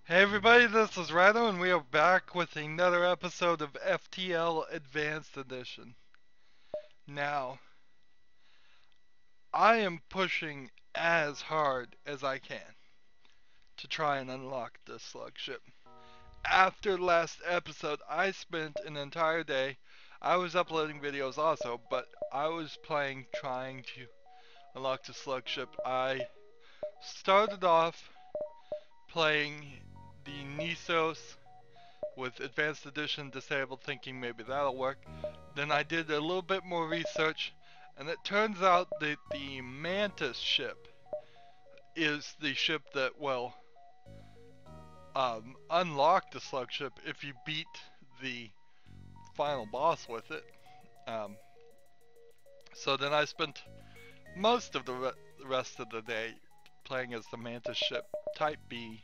Hey everybody, this is Rydo and we are back with another episode of FTL Advanced Edition. Now, I am pushing as hard as I can to try and unlock this slug ship. After last episode, I spent an entire day, I was uploading videos also, but I was playing trying to unlock the slug ship. I started off playing the Nisos with Advanced Edition disabled, thinking maybe that'll work. Then I did a little bit more research, and it turns out that the Mantis ship is the ship that will unlock the slug ship if you beat the final boss with it. Um, so then I spent most of the rest of the day playing as the Mantis ship Type B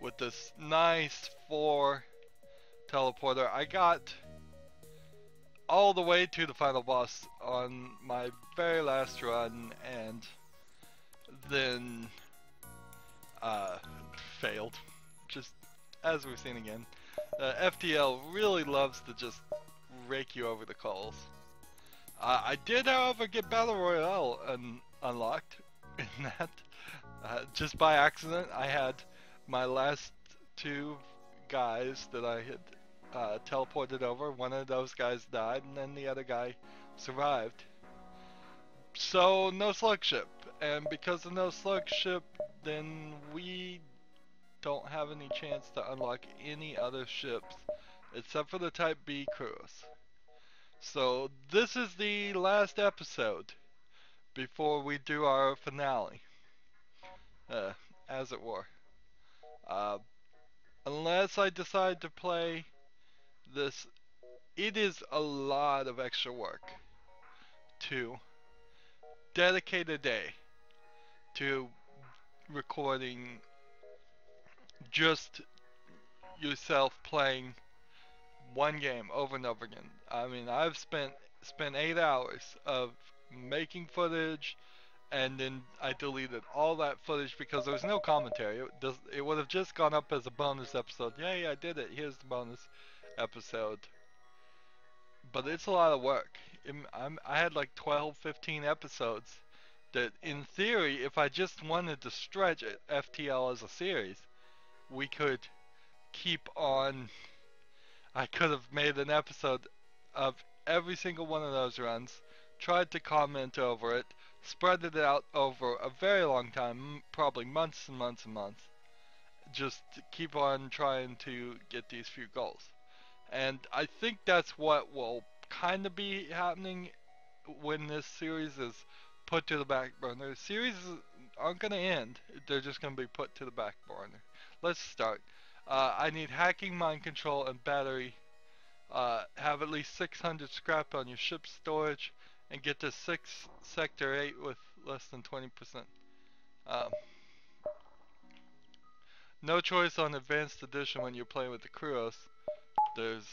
with this nice 4 teleporter. I got all the way to the final boss on my very last run, and then failed, just as we've seen again. FTL really loves to just rake you over the coals. I did, however, get Battle Royale unlocked in that. Just by accident, I had my last two guys that I had teleported over. One of those guys died, and then the other guy survived. So, no slug ship. And because of no slug ship, then we don't have any chance to unlock any other ships except for the Type B Kruos. So, this is the last episode before we do our finale, as it were. Uh, Unless I decide to play this, it is a lot of extra work to dedicate a day to recording just yourself playing one game over and over again. I mean, I've spent 8 hours of making footage, and then I deleted all that footage because there was no commentary. It would have just gone up as a bonus episode. Yay, I did it. Here's the bonus episode. But it's a lot of work. I had like 12, 15 episodes that, in theory, if I just wanted to stretch FTL as a series, we could keep on. I could have made an episode of every single one of those runs, tried to comment over it, spread it out over a very long time, probably months and months and months, just to keep on trying to get these few goals. And I think that's what will kind of be happening when this series is put to the back burner. Series aren't going to end, they're just going to be put to the back burner. Let's start. I need hacking, mind control, and battery. Have at least 600 scrap on your ship storage, and get to 6 Sector 8 with less than 20%. Um, no choice on Advanced Edition when you're playing with the Kruos. There's...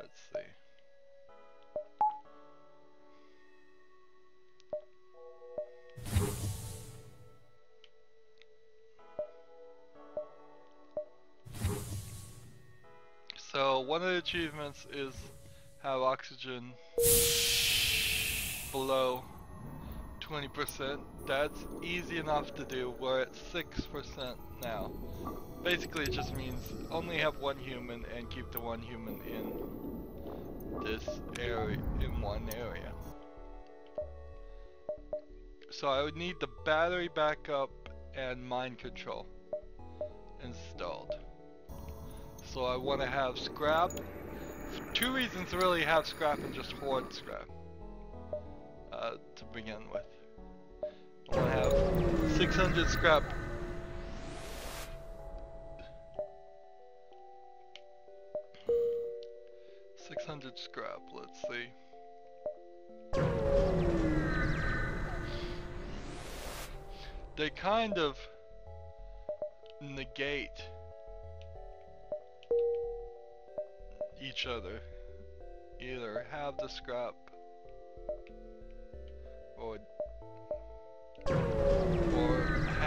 let's see. So one of the achievements is have oxygen below 20%. That's easy enough to do. We're at 6% now. Basically it just means only have one human and keep the one human in this area, in one area. So I would need the battery backup and mind control installed. So I want to have scrap. Two reasons to really have scrap and just hoard scrap to begin with. I want to have 600 scrap. Scrap, let's see. They kind of negate each other. Either have the scrap or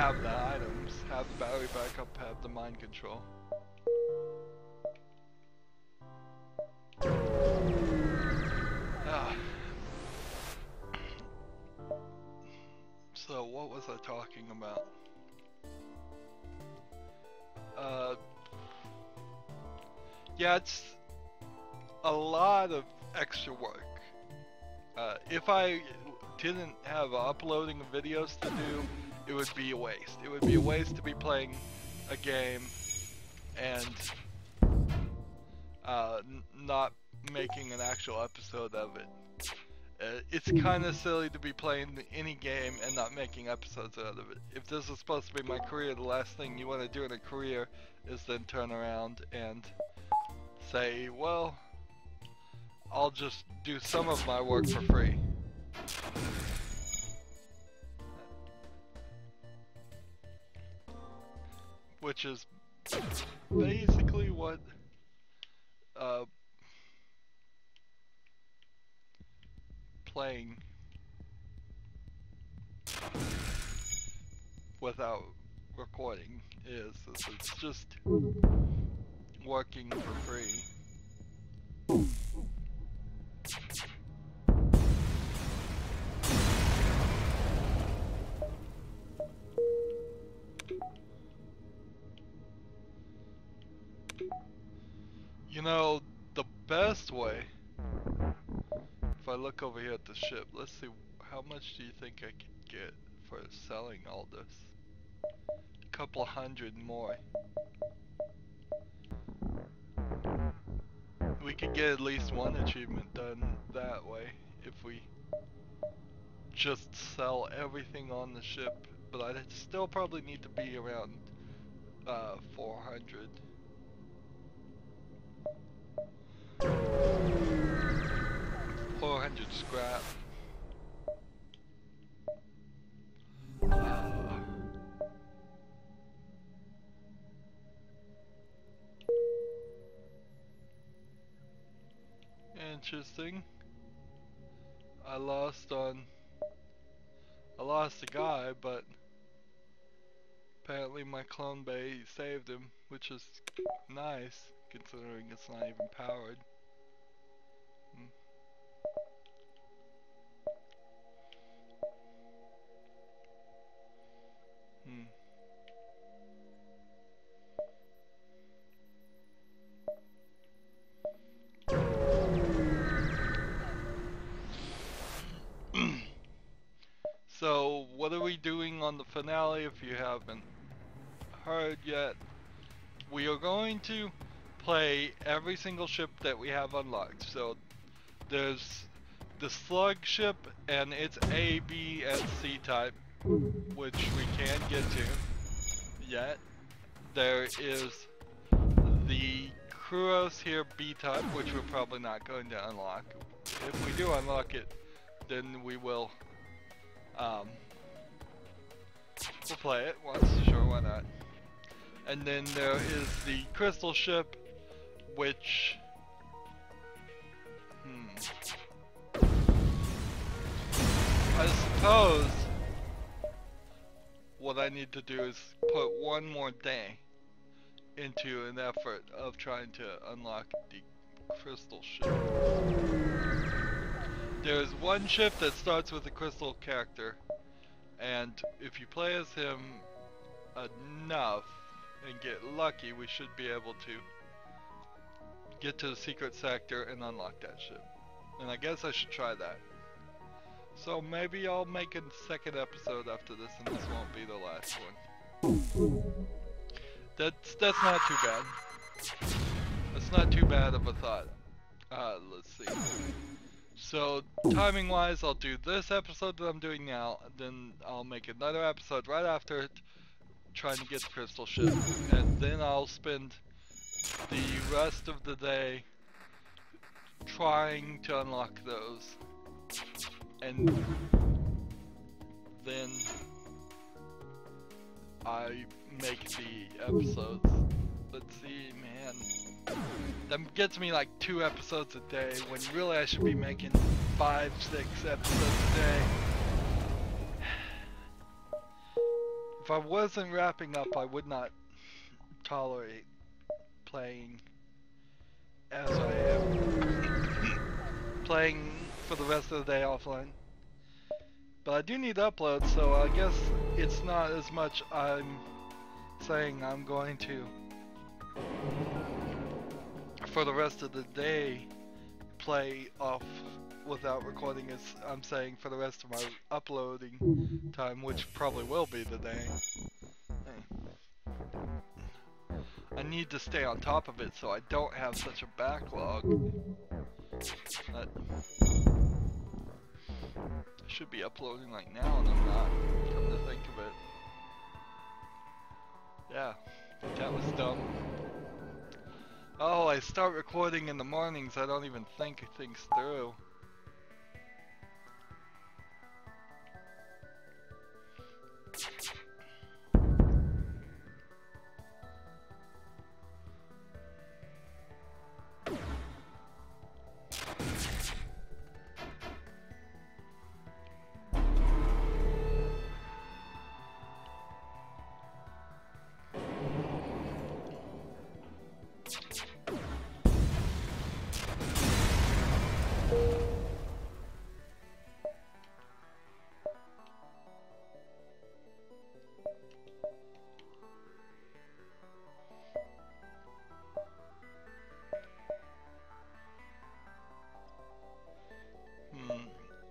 have the items, have the battery backup, have the mind control. So what was I talking about? Yeah, it's a lot of extra work. If I didn't have uploading of videos to do, it would be a waste. It would be a waste to be playing a game and not making an actual episode of it. It's kind of silly to be playing any game and not making episodes out of it. If this is supposed to be my career, the last thing you want to do in a career is then turn around and say, well, I'll just do some of my work for free. Which is basically what playing without recording is. It's just working for free. You know, the best way, if I look over here at the ship, let's see, how much do you think I could get for selling all this? A couple hundred more. We could get at least one achievement done that way if we just sell everything on the ship, but I'd still probably need to be around 400. 400 scrap. Interesting. I lost a guy, but apparently my clone bay saved him, which is nice considering it's not even powered. So, what are we doing on the finale if you haven't heard yet? We are going to play every single ship that we have unlocked. So, there's the slug ship and its A, B, and C type, which we can't get to yet. There is the Kruos here B type, which we're probably not going to unlock. If we do unlock it, then we will we'll play it once, sure, why not. And then there is the crystal ship, which I suppose what I need to do is put one more day into an effort of trying to unlock the crystal ship. There's one ship that starts with a crystal character, and if you play as him enough and get lucky, we should be able to get to the secret sector and unlock that ship. And I guess I should try that. So maybe I'll make a second episode after this, and this won't be the last one. That's not too bad. That's not too bad of a thought. Let's see. So timing wise, I'll do this episode that I'm doing now, then I'll make another episode right after it, trying to get the crystal ship, and then I'll spend the rest of the day trying to unlock those, and then I make the episodes. Let's see, man, that gets me like 2 episodes a day, when really I should be making 5, 6 episodes a day. If I wasn't wrapping up, I would not tolerate playing as I am playing for the rest of the day offline. But I do need uploads, so I guess it's not as much I'm saying I'm going to, for the rest of the day, play off without recording, as I'm saying for the rest of my uploading time, which probably will be today. I need to stay on top of it so I don't have such a backlog. But I should be uploading right now and I'm not, come to think of it. Yeah, that was dumb. Oh, I start recording in the mornings, I don't even think things through.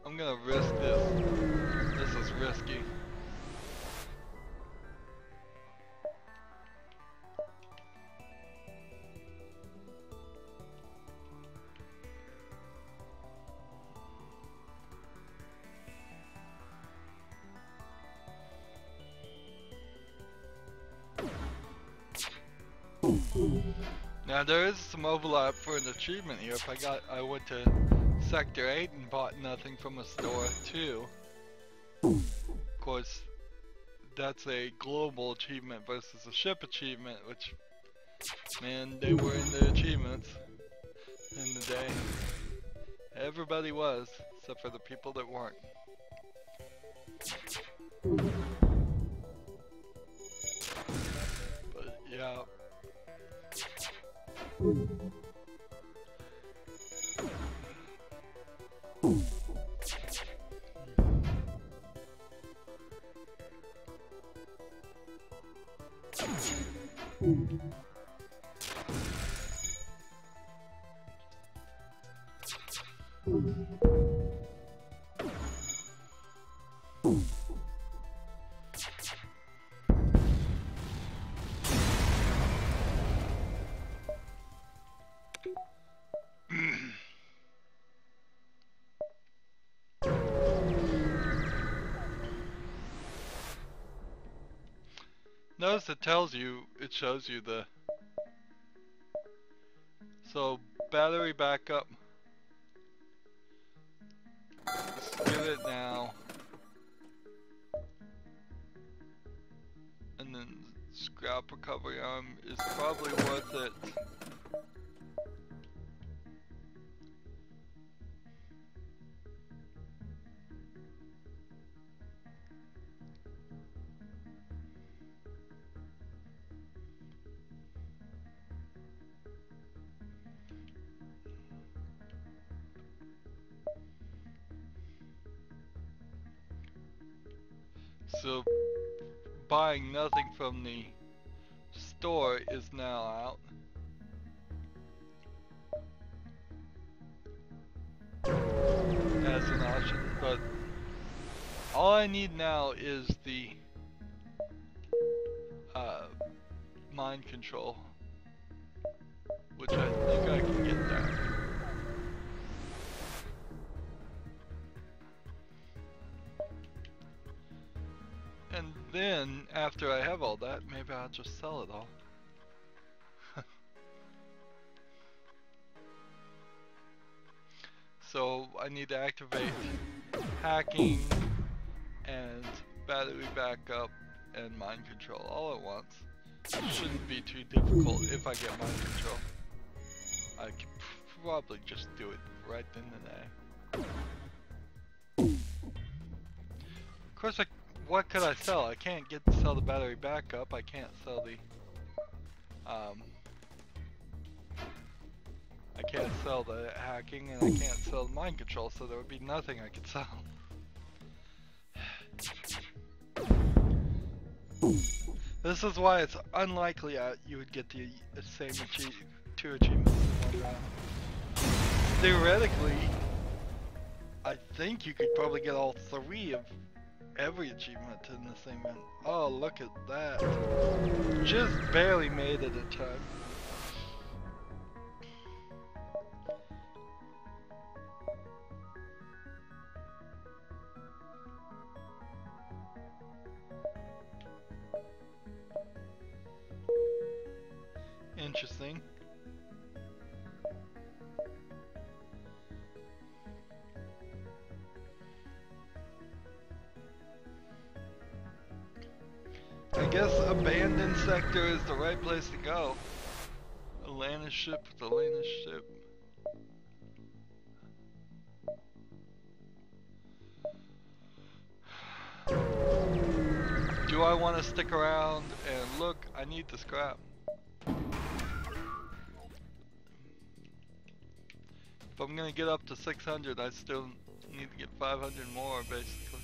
I'm gonna risk this. This is risky. Now there is some overlap for an achievement here. If I went to Sector 8 and bought nothing from a store too. Of course, that's a global achievement versus a ship achievement, which, man, they were in the achievements in the day. Everybody was, except for the people that weren't. But yeah. Notice it shows you the, so battery backup, let's get it now, and then scrap recovery arm is probably worth it. So buying nothing from the store is now out. As an option, but all I need now is the mind control, which I think I can get that. And then, after I have all that, maybe I'll just sell it all. So I need to activate hacking and battery backup and mind control all at once. It shouldn't be too difficult if I get mind control. I could probably just do it right then and there. Of course, what could I sell? I can't sell the battery backup. I can't sell the I can't sell the hacking, and I can't sell the mind control, so there would be nothing I could sell. This is why it's unlikely you would get the same two achievements in one round. Theoretically, I think you could probably get all three of every achievement in the same round. Oh, look at that. Just barely made it in time. Interesting. I guess abandoned sector is the right place to go. Atlantis ship with Atlantis ship. Do I want to stick around and look? I need the scrap. If I'm gonna get up to 600, I still need to get 500 more, basically.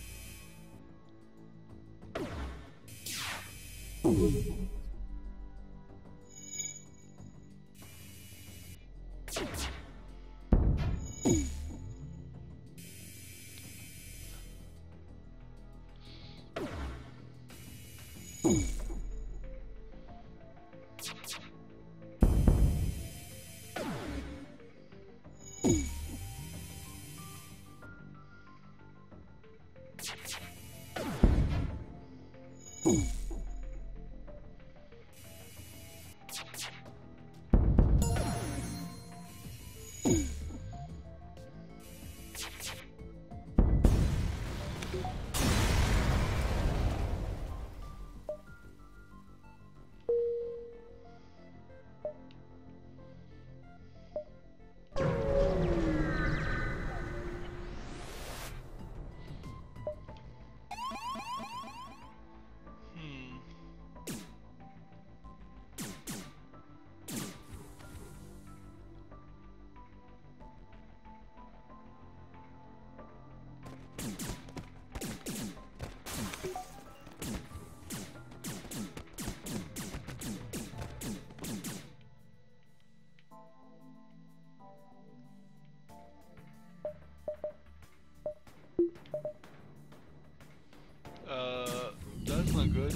That's not good.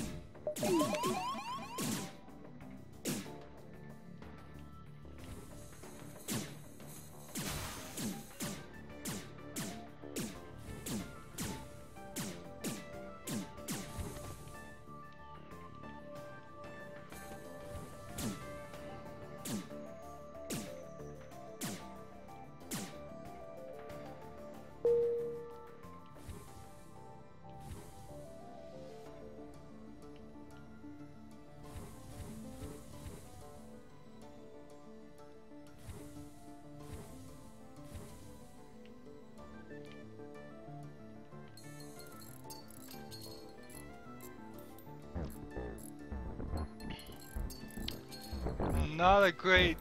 Not a great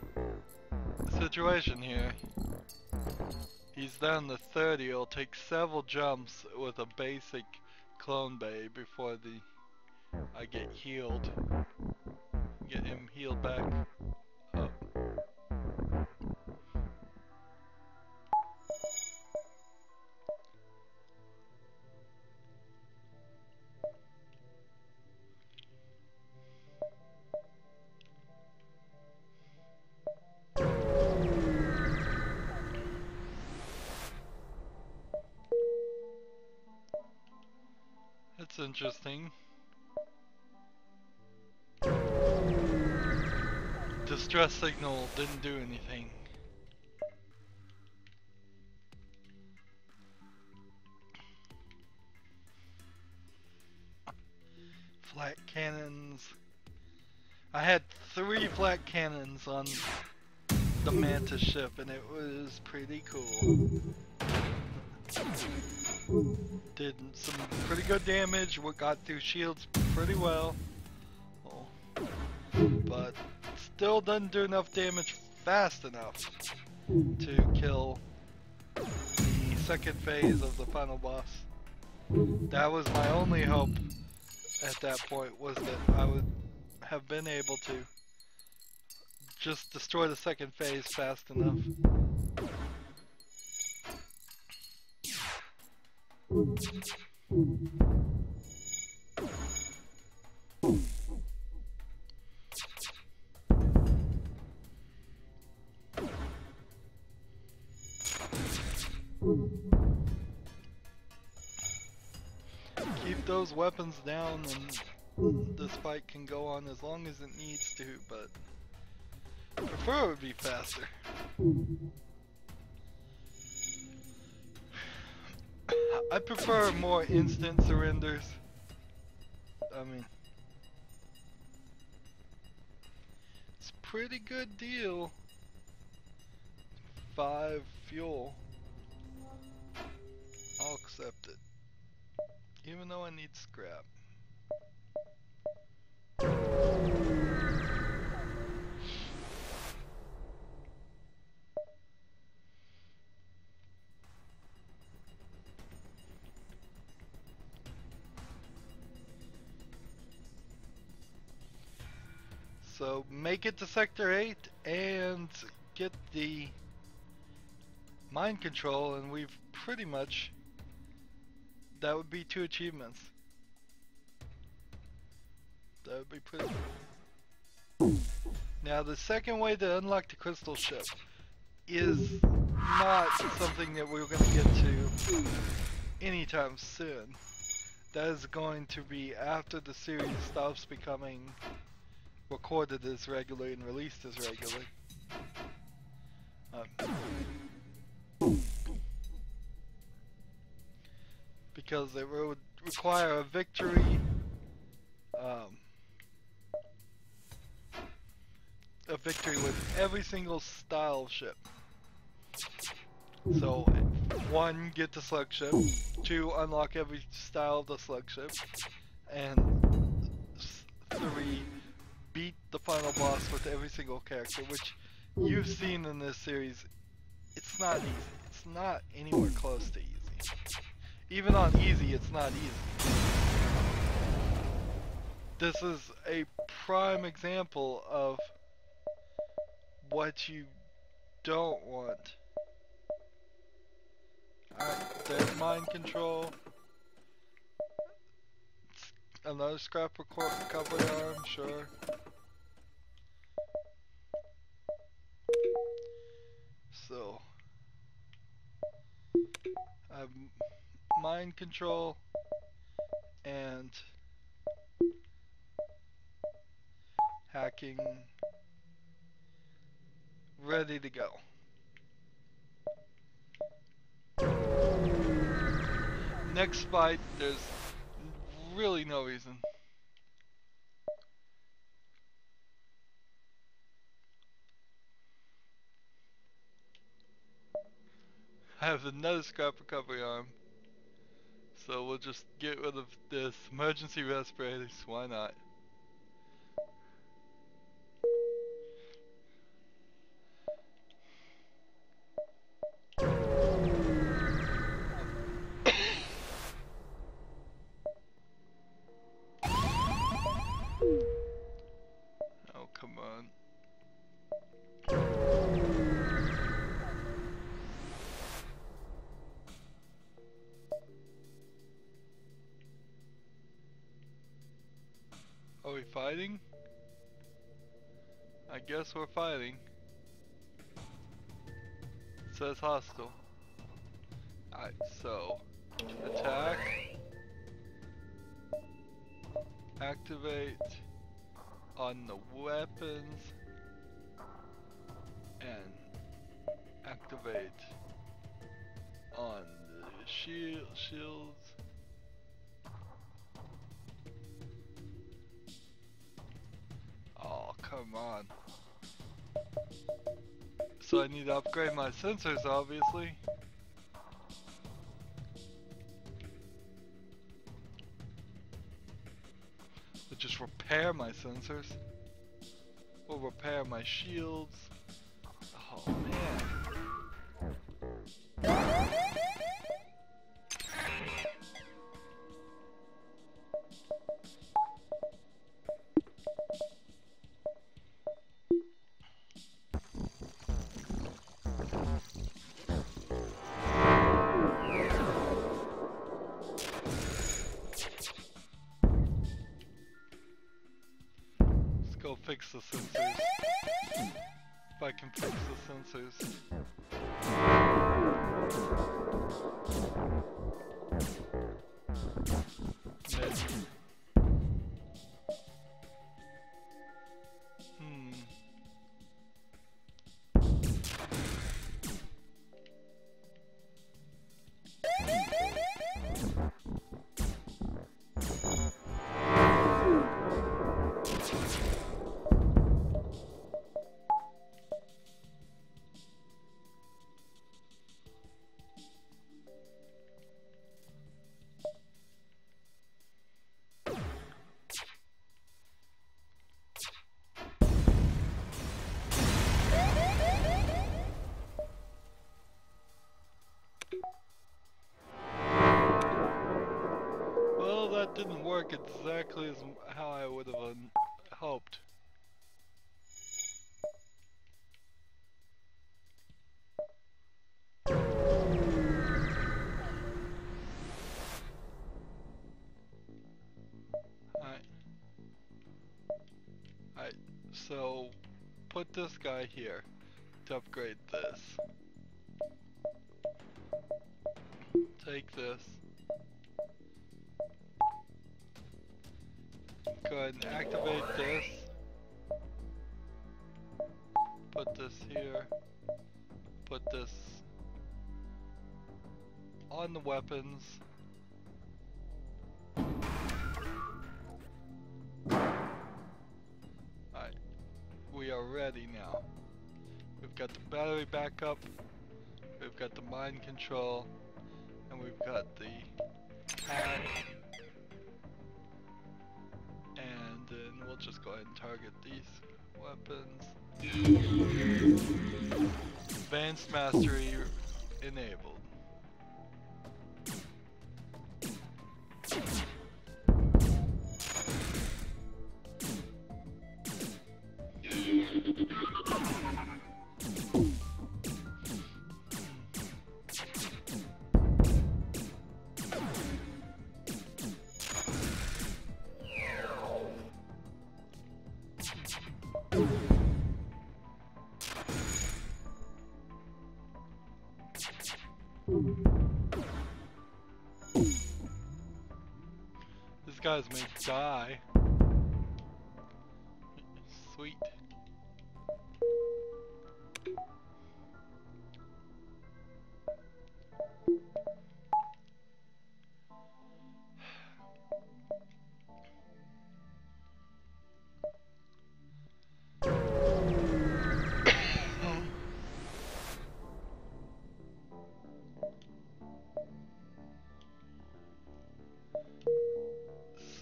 situation here. He's down to 30. It'll take several jumps with a basic clone bay before I get healed. Get him healed back up. That's interesting. Distress signal didn't do anything. Flat cannons. I had 3 flat cannons on the Mantis ship and it was pretty cool. Did some pretty good damage, got through shields pretty well. Oh. But still doesn't do enough damage fast enough to kill the second phase of the final boss. That was my only hope at that point, was that I would have been able to just destroy the second phase fast enough. Keep those weapons down and this fight can go on as long as it needs to, but I prefer it would be faster. I prefer more instant surrenders. I mean, it's a pretty good deal. 5 fuel. I'll accept it. Even though I need scrap. So make it to Sector 8 and get the mind control, and we've pretty much, that would be 2 achievements. That would be pretty good. Now the second way to unlock the crystal ship is not something that we're going to get to anytime soon. That is going to be after the series stops becoming recorded as regularly and released as regularly. Because it would require a victory, with every single style ship. So 1, get the slug ship, 2, unlock every style of the slug ship, and 3, beat the final boss with every single character, which you've seen in this series. It's not easy. It's not anywhere close to easy. Even on easy, it's not easy. This is a prime example of what you don't want. Alright, there's mind control. Another scrap recovery arm, sure. So, I have mind control and hacking ready to go. Next fight, there's really no reason. I have another scrap recovery arm, so we'll just get rid of this emergency respirators. Why not? Oh, come on. Are we fighting? I guess we're fighting. It says hostile. Alright, so attack, activate on the weapons, and activate on the shields. Oh, come on. So I need to upgrade my sensors, obviously. just repair my sensors. We'll repair my shields. Oh man. Go fix the sensors. If I can fix the sensors. Maybe. Well, that didn't work exactly as how I would have hoped. Alright, so put this guy here to upgrade this. Take this. Go ahead and activate this. Put this here. Put this on the weapons. Alright, we are ready now. We've got the battery backup, we've got the mind control, and we've got the hack. And then we'll just go ahead and target these weapons. Advanced mastery enabled. These guys may die. Sweet.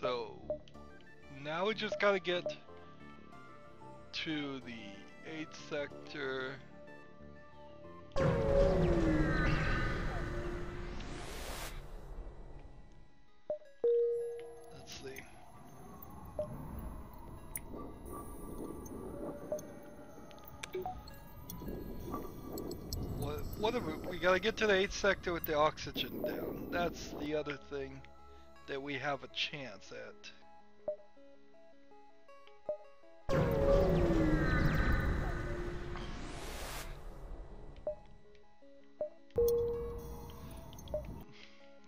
So now we just gotta get to the 8th sector. Let's see. What are we gotta get to the 8th sector with the oxygen down. That's the other thing that we have a chance at.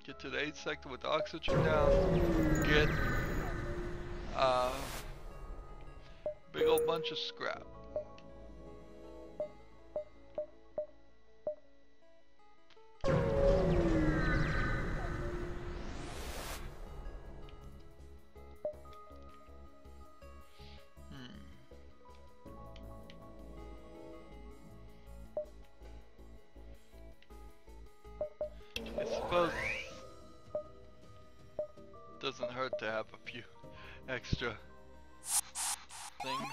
Get to the 8th sector with the oxygen down. Get big old bunch of scrap. I suppose it doesn't hurt to have a few extra things.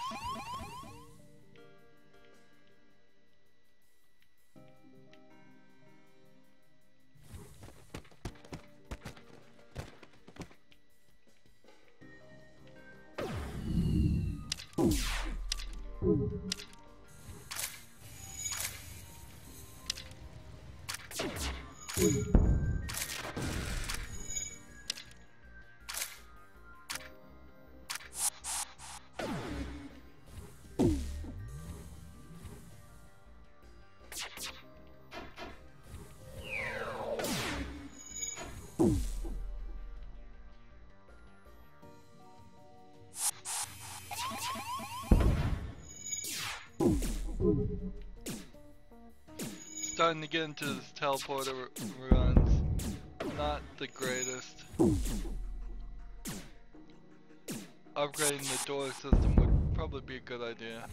Starting to get into this teleporter runs. Not the greatest. Upgrading the door system would probably be a good idea.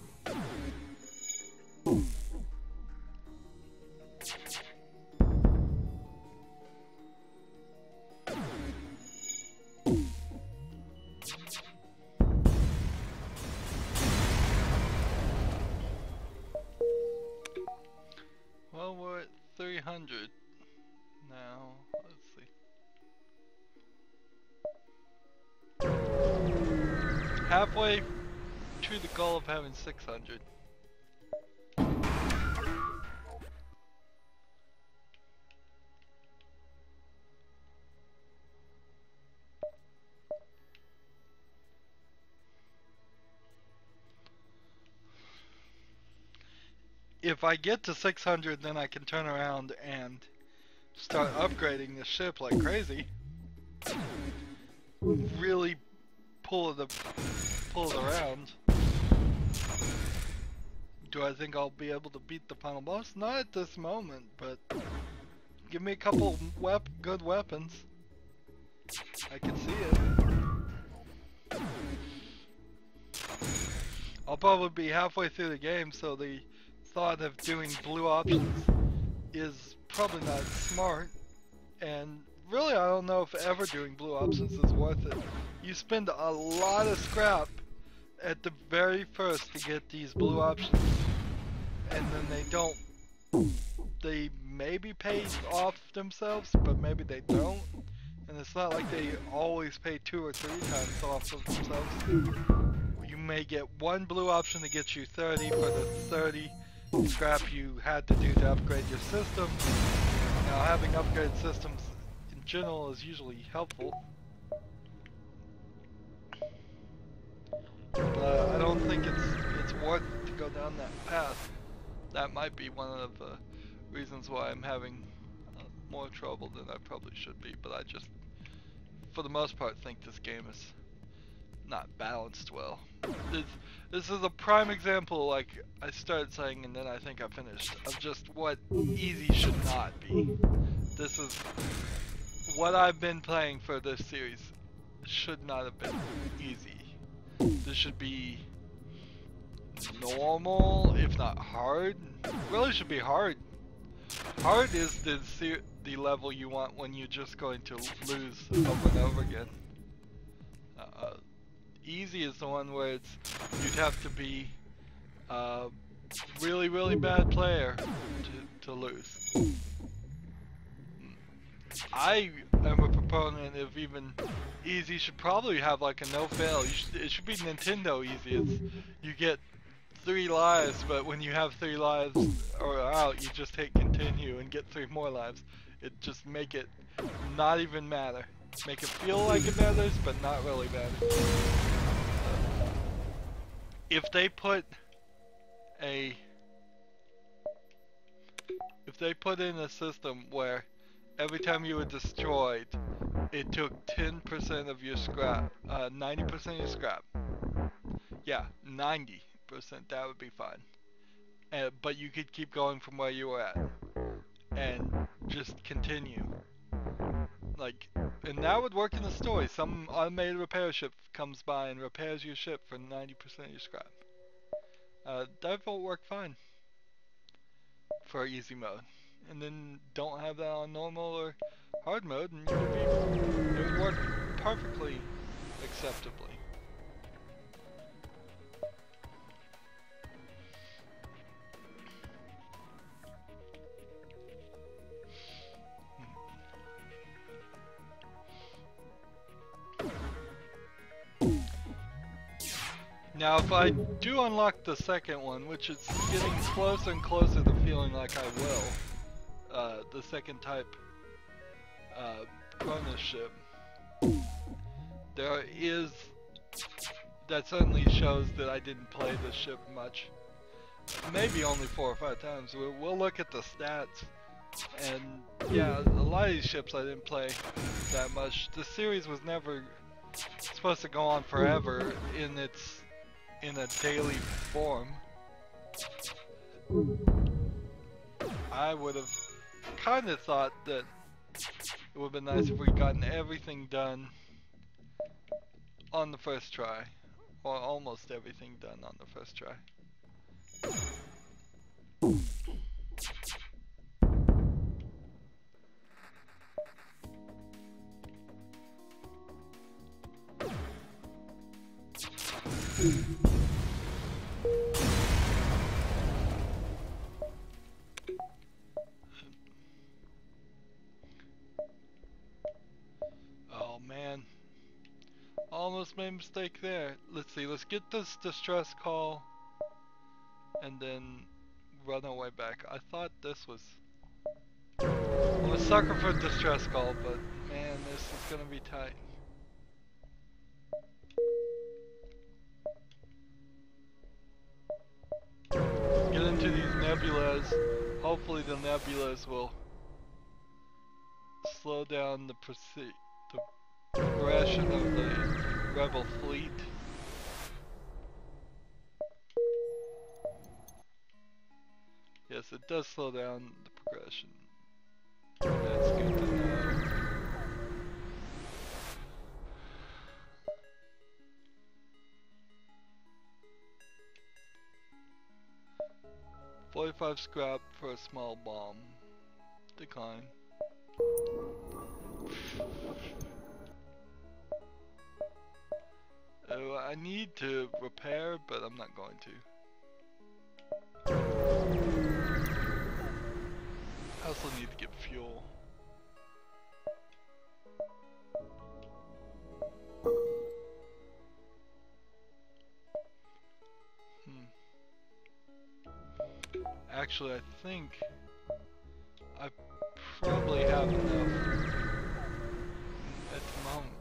Well, we're at 300 now. Let's see. Halfway to the goal of having 600. If I get to 600, then I can turn around and start upgrading the ship like crazy. Really pull it around. Do I think I'll be able to beat the final boss? Not at this moment, but give me a couple good weapons. I can see it. I'll probably be halfway through the game, so the thought of doing blue options is probably not smart, and really I don't know if ever doing blue options is worth it. You spend a lot of scrap at the very first to get these blue options, and then they maybe pay off themselves, but maybe they don't, and it's not like they always pay 2 or 3 times off of themselves. You may get one blue option to get you 30 for the 30 scrap you had to do to upgrade your system. Now, having upgraded systems in general is usually helpful, but I don't think it's worth it to go down that path. That might be one of the reasons why I'm having more trouble than I probably should be, but I just, for the most part, think this game is not balanced well. This is a prime example, like I started saying and then I think I finished, of just what easy should not be. This is what I've been playing for this series. Should not have been easy. This should be normal, if not hard. Really should be hard. Hard is the level you want when you're just going to lose over and over again. Easy is the one where you'd have to be a really, really bad player to lose. I am a proponent of even easy should probably have like a no fail. It should be Nintendo easy. You get 3 lives, but when you have 3 lives or out, you just hit continue and get 3 more lives. It just make it not even matter. Make it feel like it matters, but not really matter. If they put in a system where every time you were destroyed, it took 10% of your scrap, 90% of your scrap. Yeah, 90%, that would be fine. But you could keep going from where you were at, and just continue. Like, and that would work in the story. Some automated repair ship comes by and repairs your ship for 90% of your scrap. That will work fine for easy mode. And then don't have that on normal or hard mode, and it would work perfectly acceptably. Now, if I do unlock the second one, which is getting closer and closer to feeling like I will, the second type, Kruos ship, that certainly shows that I didn't play the ship much. Maybe only 4 or 5 times. We'll look at the stats, and yeah, a lot of these ships I didn't play that much. The series was never supposed to go on forever in a daily form. I would have kind of thought that it would have been nice if we'd gotten everything done on the first try, or almost everything done on the first try. Oh man, almost made a mistake there. Let's see, let's get this distress call and then run our way back. I thought this was... I'm a sucker for a distress call, but man, this is gonna be tight. Get into these nebulas. Hopefully the nebulas will slow down the progression of the rebel fleet. Yes, it does slow down the progression. That's good to know. $45 scrap for a small bomb. Decline. Oh, I need to repair, but I'm not going to. I also need to get fuel. Actually, I think I probably have enough at the moment.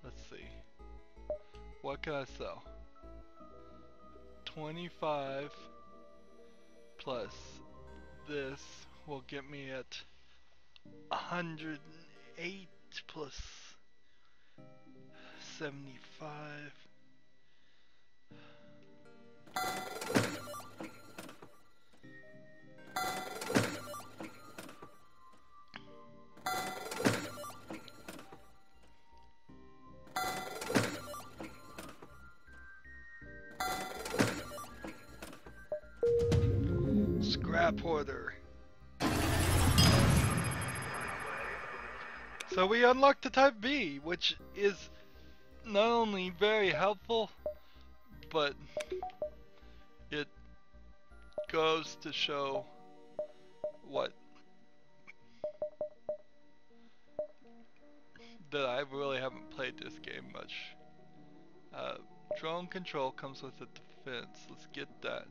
Let's see. What can I sell? 25 plus this will get me at 108 plus 75. Scrap hoarder. So we unlocked the Type B, which is not only very helpful, but it goes to show that I really haven't played this game much. Drone control comes with a defense. Let's get that.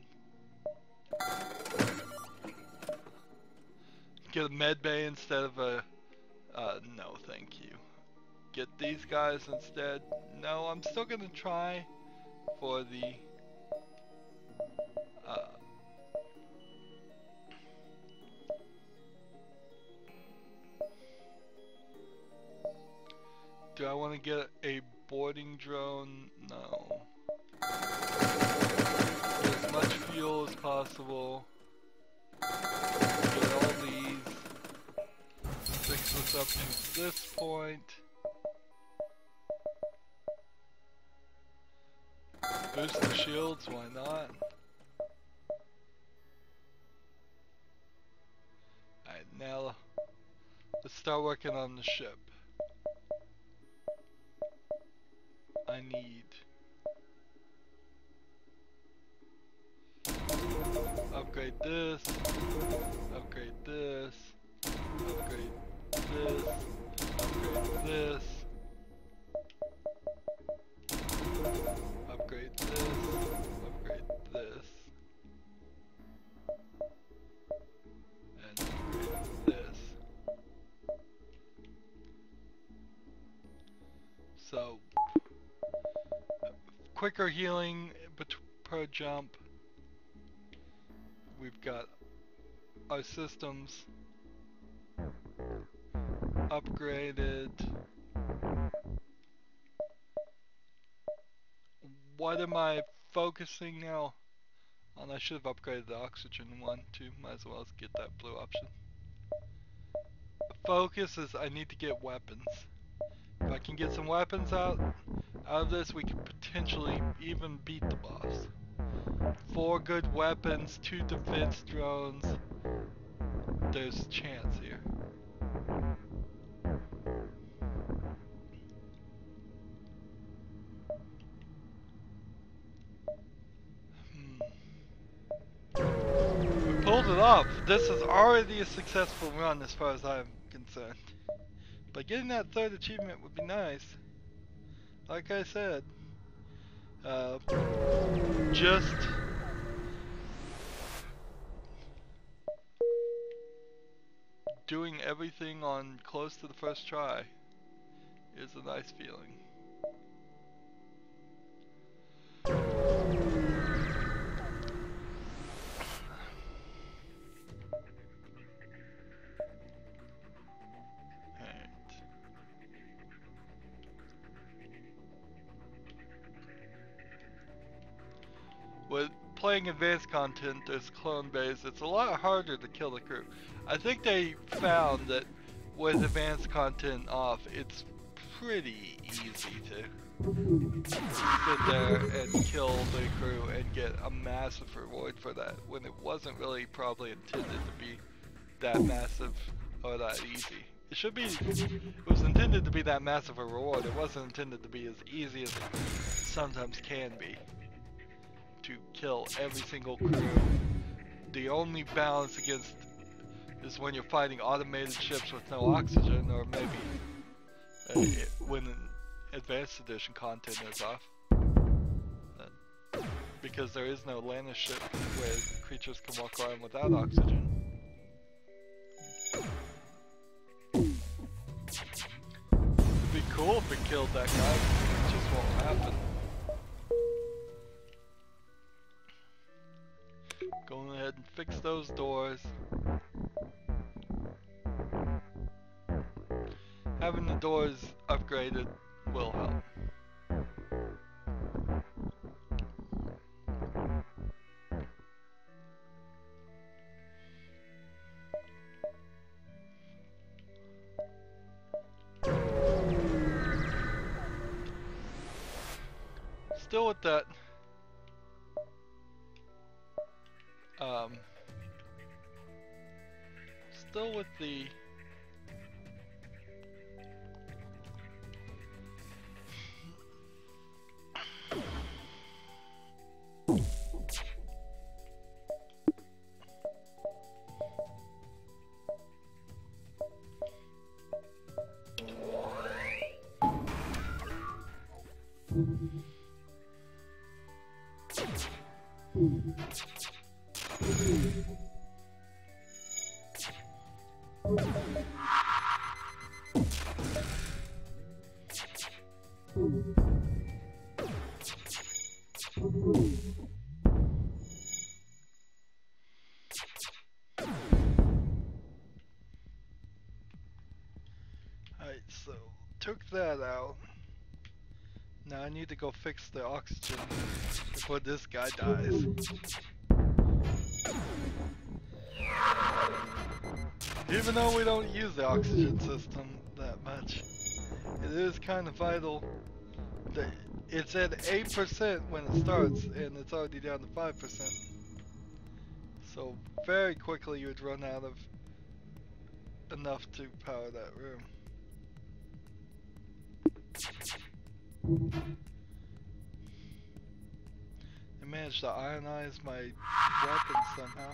Get a med bay instead of a... no, thank you. Get these guys instead. No, I'm still gonna try for the... do I want to get a boarding drone? No. Get as much fuel as possible. Get all these. Fix this up to this point. Boost the shields, why not? Alright, now let's start working on the ship. I need upgrade this, upgrade this, upgrade this, upgrade this. quicker healing per jump. We've got our systems upgraded. What am I focusing now on? I should have upgraded the oxygen one too. Might as well get that blue option. The focus is I need to get weapons. If I can get some weapons out of this, we could potentially even beat the boss. 4 good weapons, 2 defense drones. There's a chance here. We pulled it off. This is already a successful run as far as I'm concerned. But getting that 3rd achievement would be nice. Like I said, just doing everything on close to the first try is a nice feeling. With playing advanced content, there's clone base. It's a lot harder to kill the crew. I think they found that with advanced content off, it's pretty easy to sit there and kill the crew and get a massive reward for that, when it wasn't really probably intended to be that massive or that easy. It was intended to be that massive a reward. It wasn't intended to be as easy as it sometimes can be. To kill every single crew. The only balance against is when you're fighting automated ships with no oxygen, or maybe when advanced edition content is off. Because there is no Lana ship where creatures can walk around without oxygen. It'd be cool if it killed that guy, it just won't happen. Go ahead and fix those doors. Having the doors upgraded will help. Still with that. Still with the Alright, so took that out. Now I need to go fix the oxygen before this guy dies. Even though we don't use the oxygen system that much, it is kind of vital. That it's at 8% when it starts, and it's already down to 5%. So very quickly you would run out of enough to power that room. I managed to ionize my weapons somehow.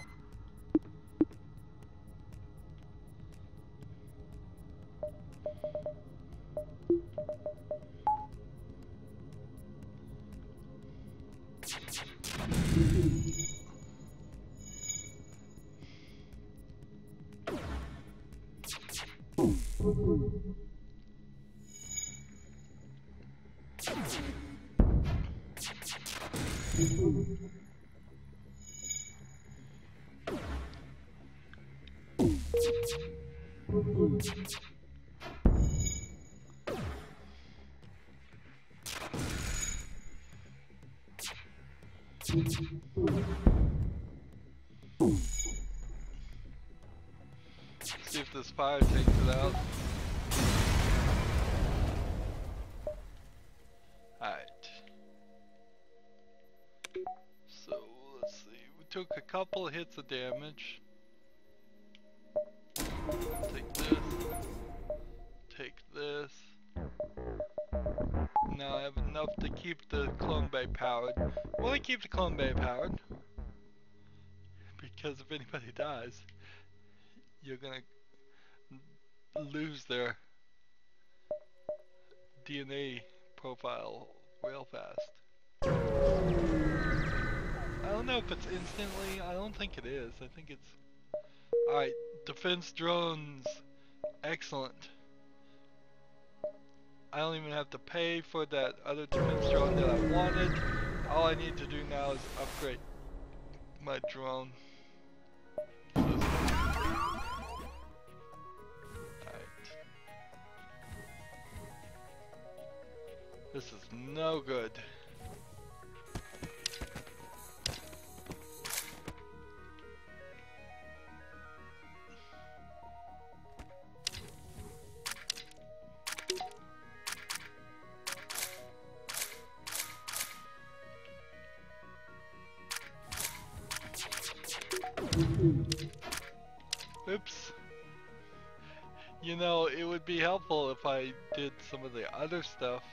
See if this fire takes it out. Alright. So, let's see. We took a couple hits of damage. Take this. Take this. Now I have enough to keep the clone bay powered. Well, I keep the clone bay powered. Because if anybody dies, you're gonna lose their DNA profile real fast. I don't know if it's instantly. I don't think it is. I think it's... Alright, defense drones. Excellent. I don't even have to pay for that other defense drone that I wanted. All I need to do now is upgrade my drone. This is no good. Oops. You know, it would be helpful if I did some of the other stuff.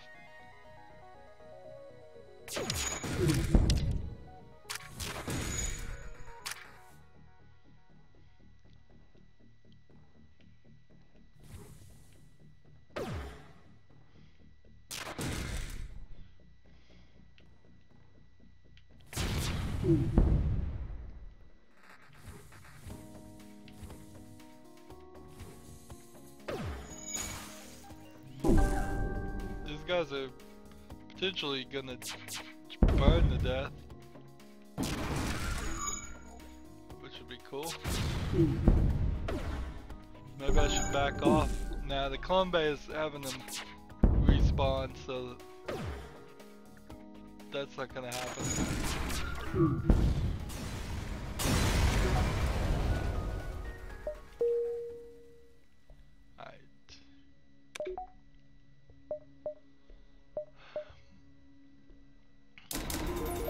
These guys are potentially gonna burn to death, which would be cool. Maybe I should back off. Nah, the clone bay is having them respawn, so that's not gonna happen. Alright.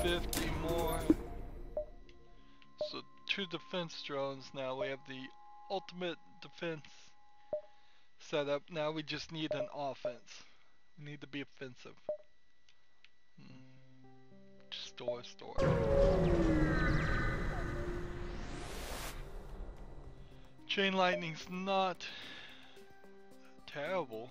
50 more. So 2 defense drones now. We have the ultimate defense set up. Now we just need an offense. We need to be offensive. Store. Chain lightning's not terrible.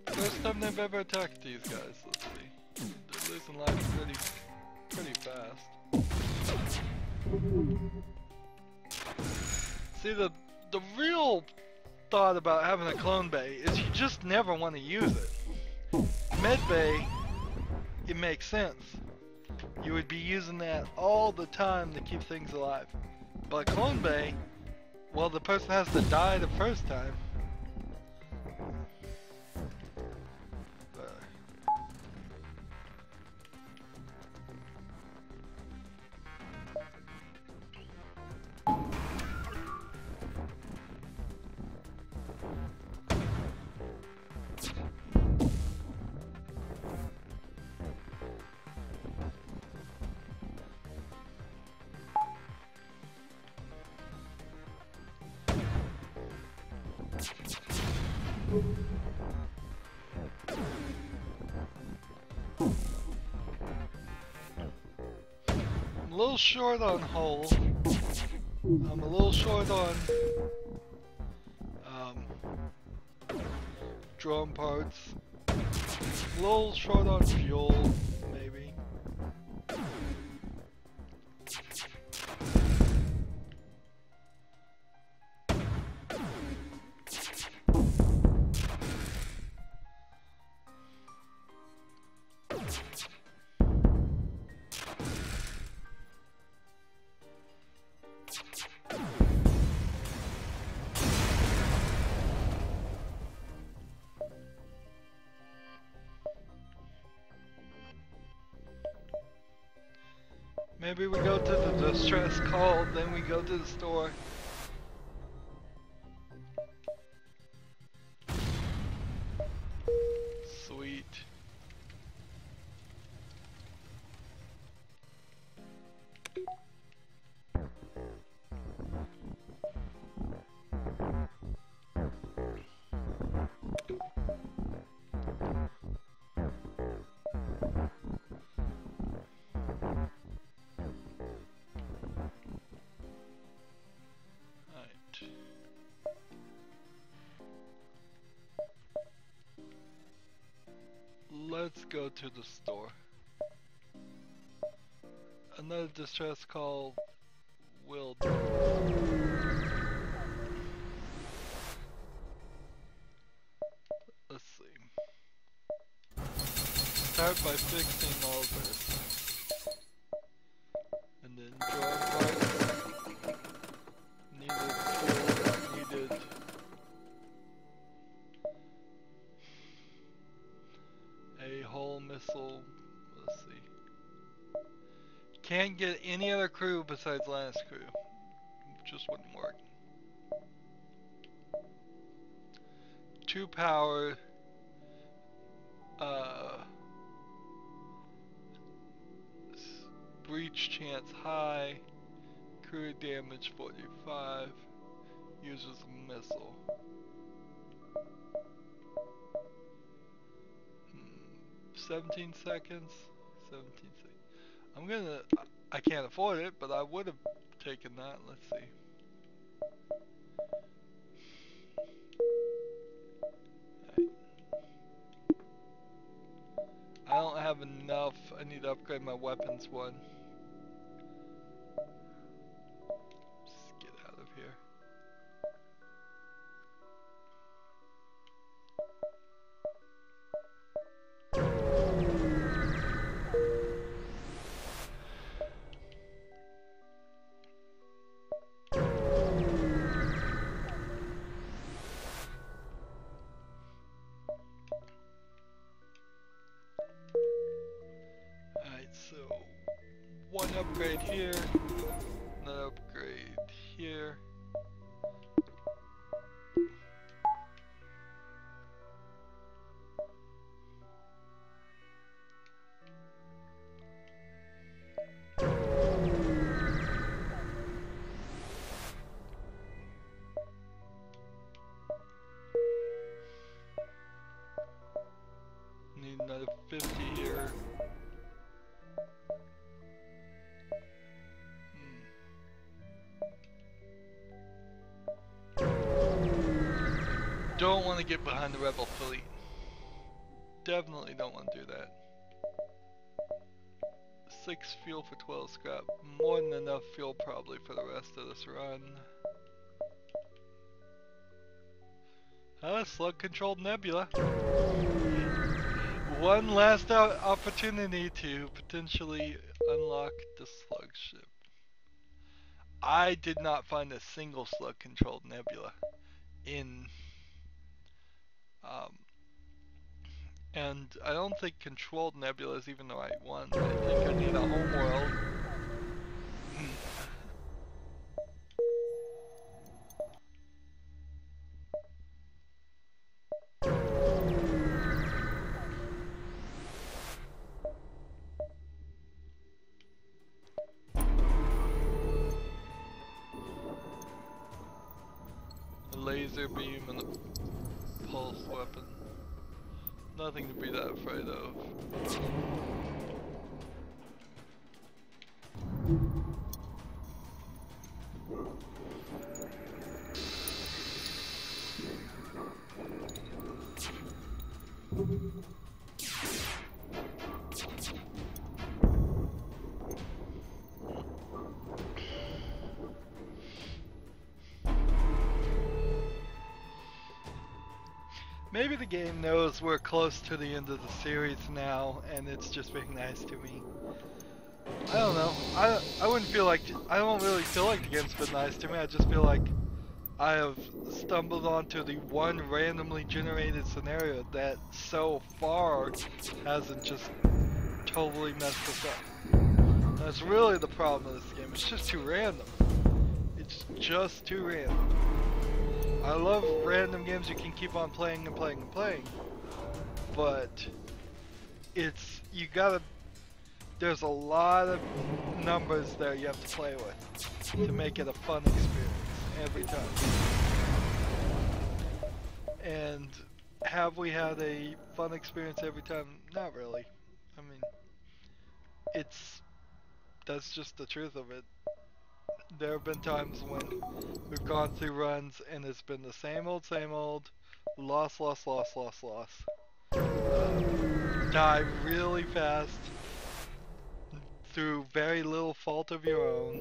First time they've ever attacked these guys. Let's see. They're losing life pretty fast. See, the real thought about having a clone bay is you just never want to use it. Med bay, it makes sense. You would be using that all the time to keep things alive. But clone bay, well, the person has to die the first time. I'm a little short on hull. I'm a little short on drone parts. A little short on fuel, maybe. Maybe we go to the distress call, then we go to the store. Sweet. Let's go to the store. Another distress call will do. Let's see. Start by fixing all this. And then draw parts. Needed tools, needed. A hull missile. Let's see. Can't get any other crew besides last crew. Just wouldn't work. 2 power. Breach chance high. Crew damage 45. Uses a missile. 17 seconds. 17 seconds. I can't afford it, but I would have taken that. Let's see. Right. I don't have enough. I need to upgrade my weapons one. Just get out of here. So, one upgrade here, another upgrade here. Need another 50 here. Don't want to get behind the rebel fleet. Definitely don't want to do that. 6 fuel for 12 scrap. More than enough fuel probably for the rest of this run. Slug controlled nebula. One last opportunity to potentially unlock the slug ship. I did not find a single slug controlled nebula in and I don't think controlled nebula is even the right one. I think I need a homeworld. A laser beam and a pulse weapon. Nothing to be that afraid of. Maybe the game knows we're close to the end of the series now, and it's just being nice to me. I don't know. I wouldn't feel like I don't really feel like the game's been nice to me. I just feel like I have stumbled onto the one randomly generated scenario that so far hasn't just totally messed us up. That's really the problem with this game. It's just too random. It's just too random. I love random games you can keep on playing and playing and playing, but it's, you gotta, there's a lot of numbers there you have to play with to make it a fun experience every time. And have we had a fun experience every time? Not really. I mean, that's just the truth of it. There have been times when we've gone through runs and it's been the same old, loss. Die really fast through very little fault of your own.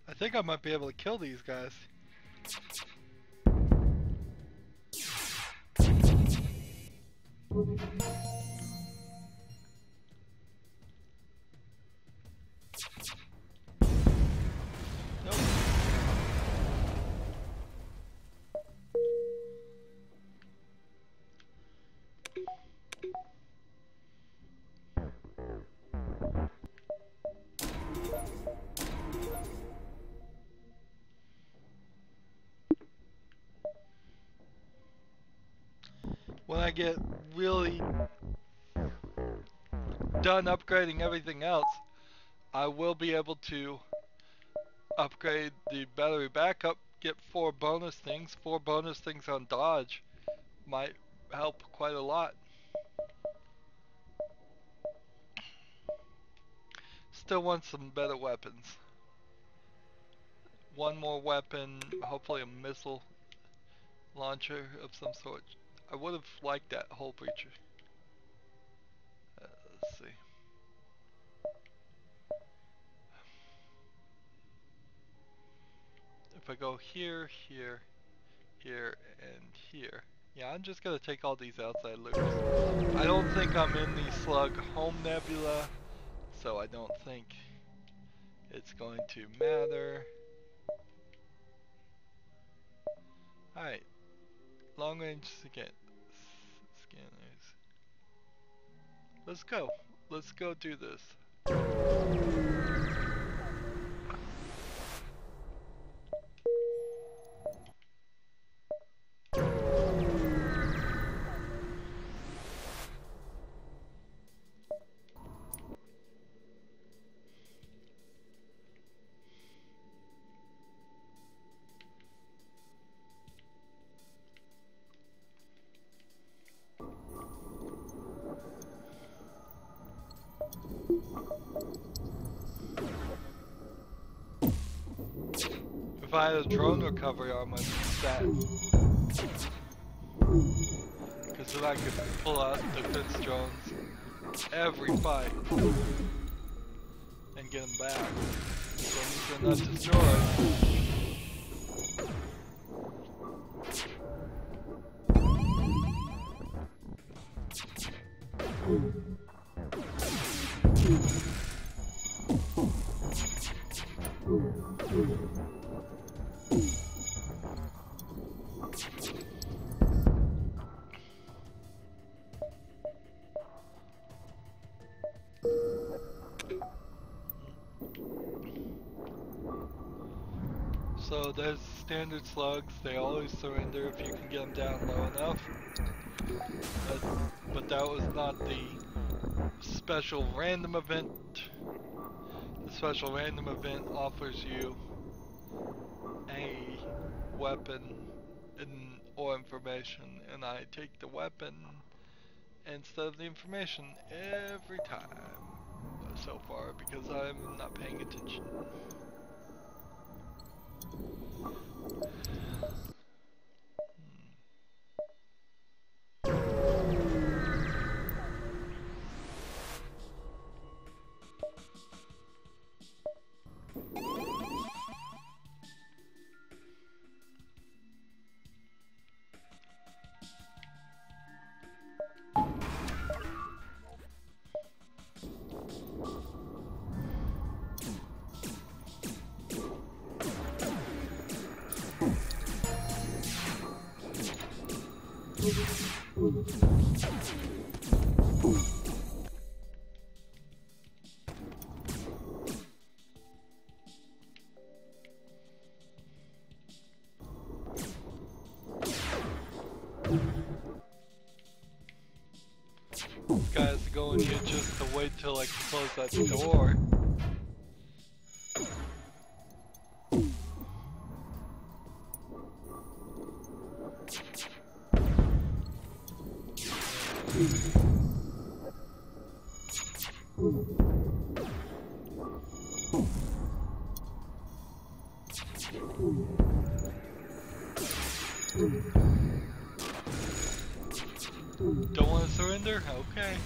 I think I might be able to kill these guys. When I get really done upgrading everything else, I will be able to upgrade the battery backup, get 4 bonus things. 4 bonus things on dodge might help quite a lot. Still want some better weapons. One more weapon, hopefully a missile launcher of some sort. I would have liked that hull breacher. Let's see. If I go here, here, here, and here. Yeah, I'm just gonna take all these outside loops. I don't think I'm in the Slug Home Nebula, so I don't think it's going to matter. Alright. Long range scanners. Let's go. Let's go do this. If I had a drone recovery arm, I'd be set. Because then I could pull out defense drones every fight and get them back. So they're not destroyed. So there's standard slugs. They always surrender if you can get them down low enough. But that was not the special random event. The special random event offers you a weapon or information, and I take the weapon instead of the information every time so far because I'm not paying attention. Guys go in here just to wait till I can close that door. Don't want to surrender? Okay.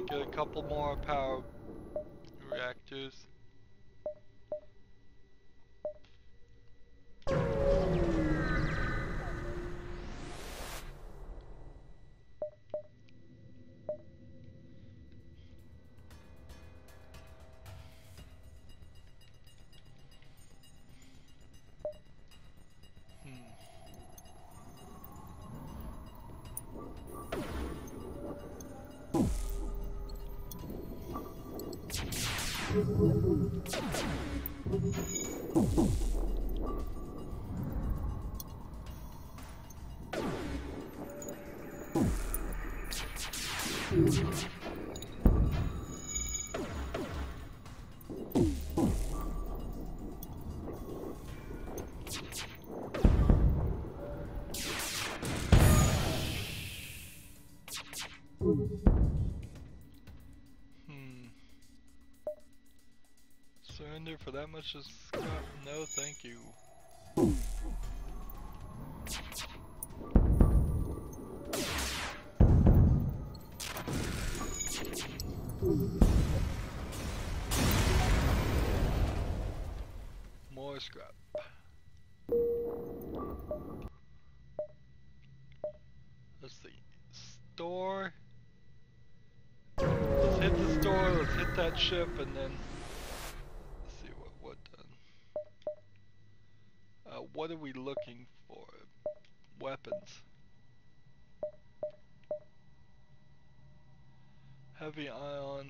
Get a couple more power reactors. Surrender for that much of scrap? No, thank you. More scrap. Let's see. Store. Let's hit the store, let's hit that ship, and then let's see what done. What are we looking for? Weapons. Heavy ion.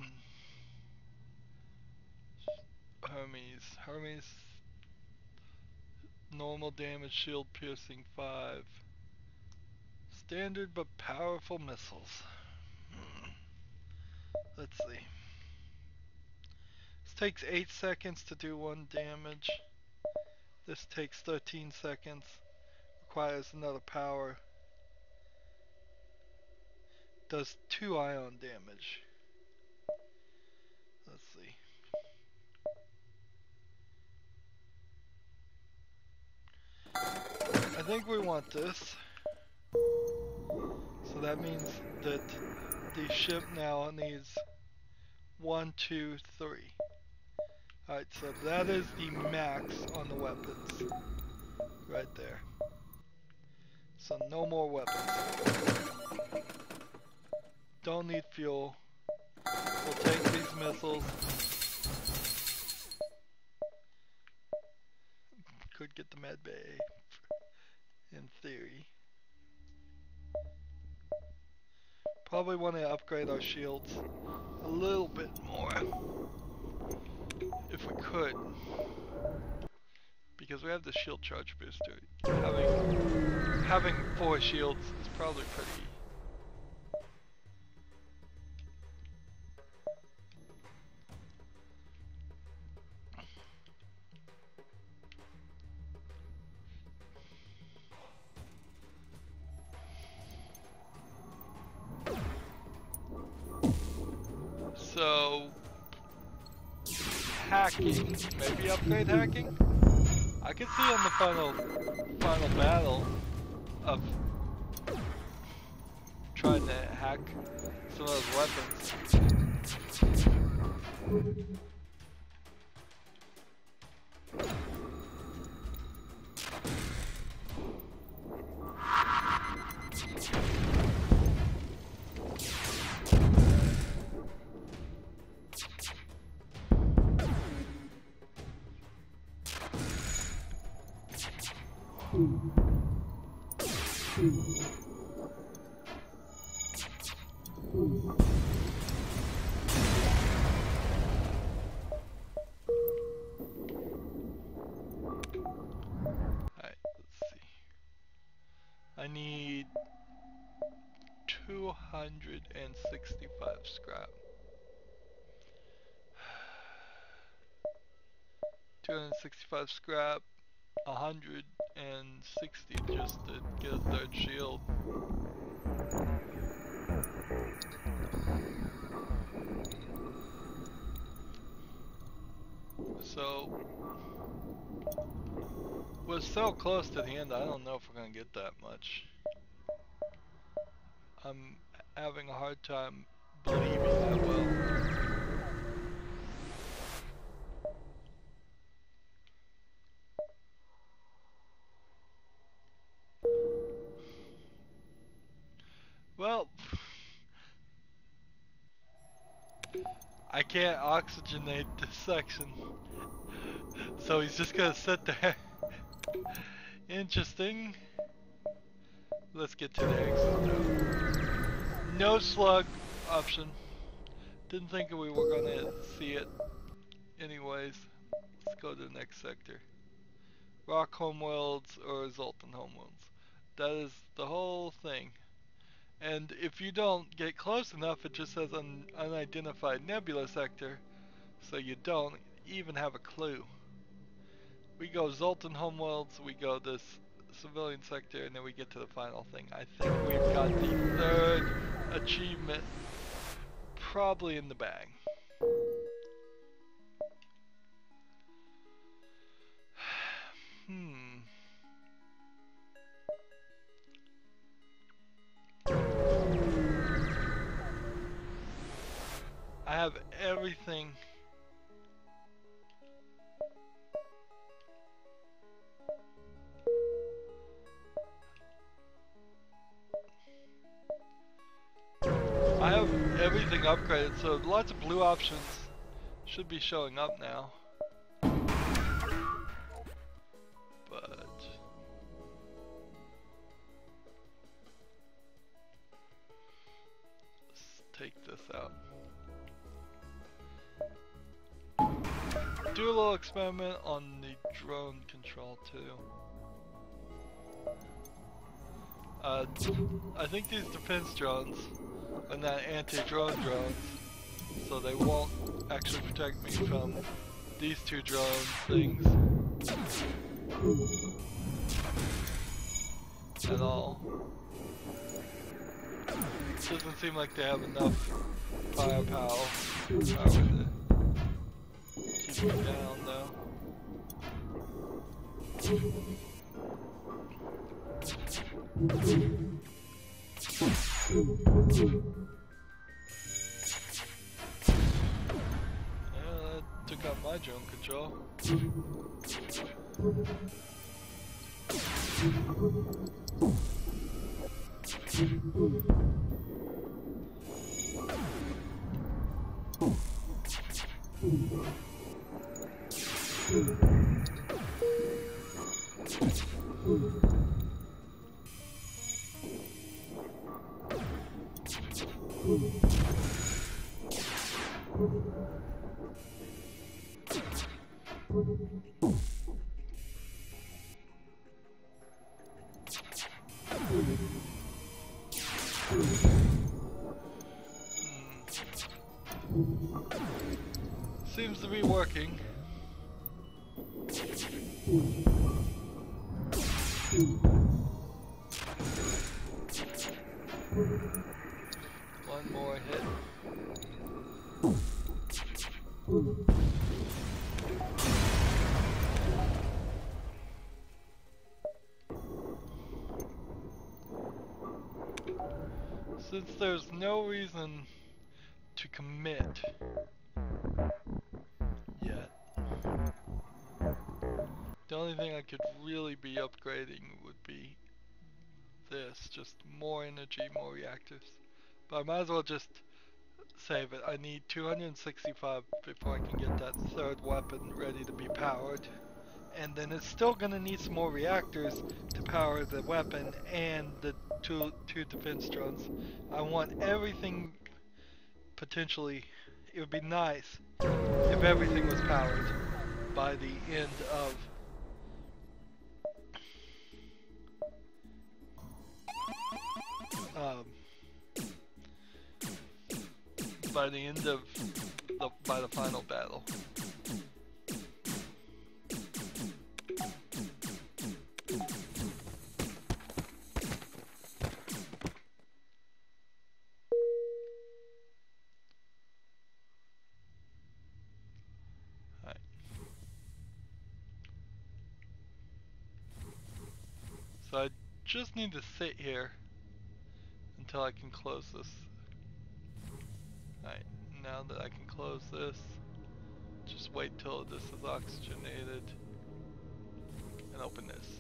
Hermes. Normal damage, shield piercing 5. Standard but powerful missiles. Let's see. This takes 8 seconds to do 1 damage. This takes 13 seconds. Requires another power. Does 2 ion damage. Let's see. I think we want this. So that means that the ship now needs 1, 2, 3. Alright, so that is the max on the weapons. Right there. So no more weapons. Don't need fuel. We'll take these missiles. could get the med bay in theory. Probably want to upgrade our shields a little bit more if we could, because we have the shield charge booster. Having 4 shields is probably pretty. So, hacking, maybe upgrade hacking? I could see on the final battle of trying to hack some of those weapons. I need 265 scrap. 265 scrap, 160 just to get a 3rd shield. So we're so close to the end, I don't know if we're gonna get that much. I'm having a hard time believing that will. Well, I can't oxygenate this section, so he's just gonna sit there. Interesting. Let's get to the exit though. No slug option. Didn't think we were gonna see it anyways. Let's go to the next sector. Rock homeworlds or Zoltan homeworlds. That is the whole thing. And if you don't get close enough, it just says unidentified nebula sector, so you don't even have a clue. We go Zoltan homeworlds, we go this civilian sector, and then we get to the final thing. I think we've got the 3rd achievement probably in the bag. I have everything. I have everything upgraded, so lots of blue options should be showing up now. But let's take this out. Do a little experiment on the drone control too. I think these defense drones are not anti-drone drones, so they won't actually protect me from these 2 drone things at all. Doesn't seem like they have enough firepower to keep me down though. That took out my drone control. Seems to be working. One more hit. Since there's no reason to commit yet, the only thing I could really be upgrading would be this, just more energy, more reactors. But I might as well just save it. I need 265 before I can get that third weapon ready to be powered. And then it's still gonna need some more reactors to power the weapon and the two defense drones. I want everything potentially, it would be nice if everything was powered by the end of by the final battle. So I just need to sit here until I can close this. Alright, now that I can close this, just wait till this is oxygenated and open this.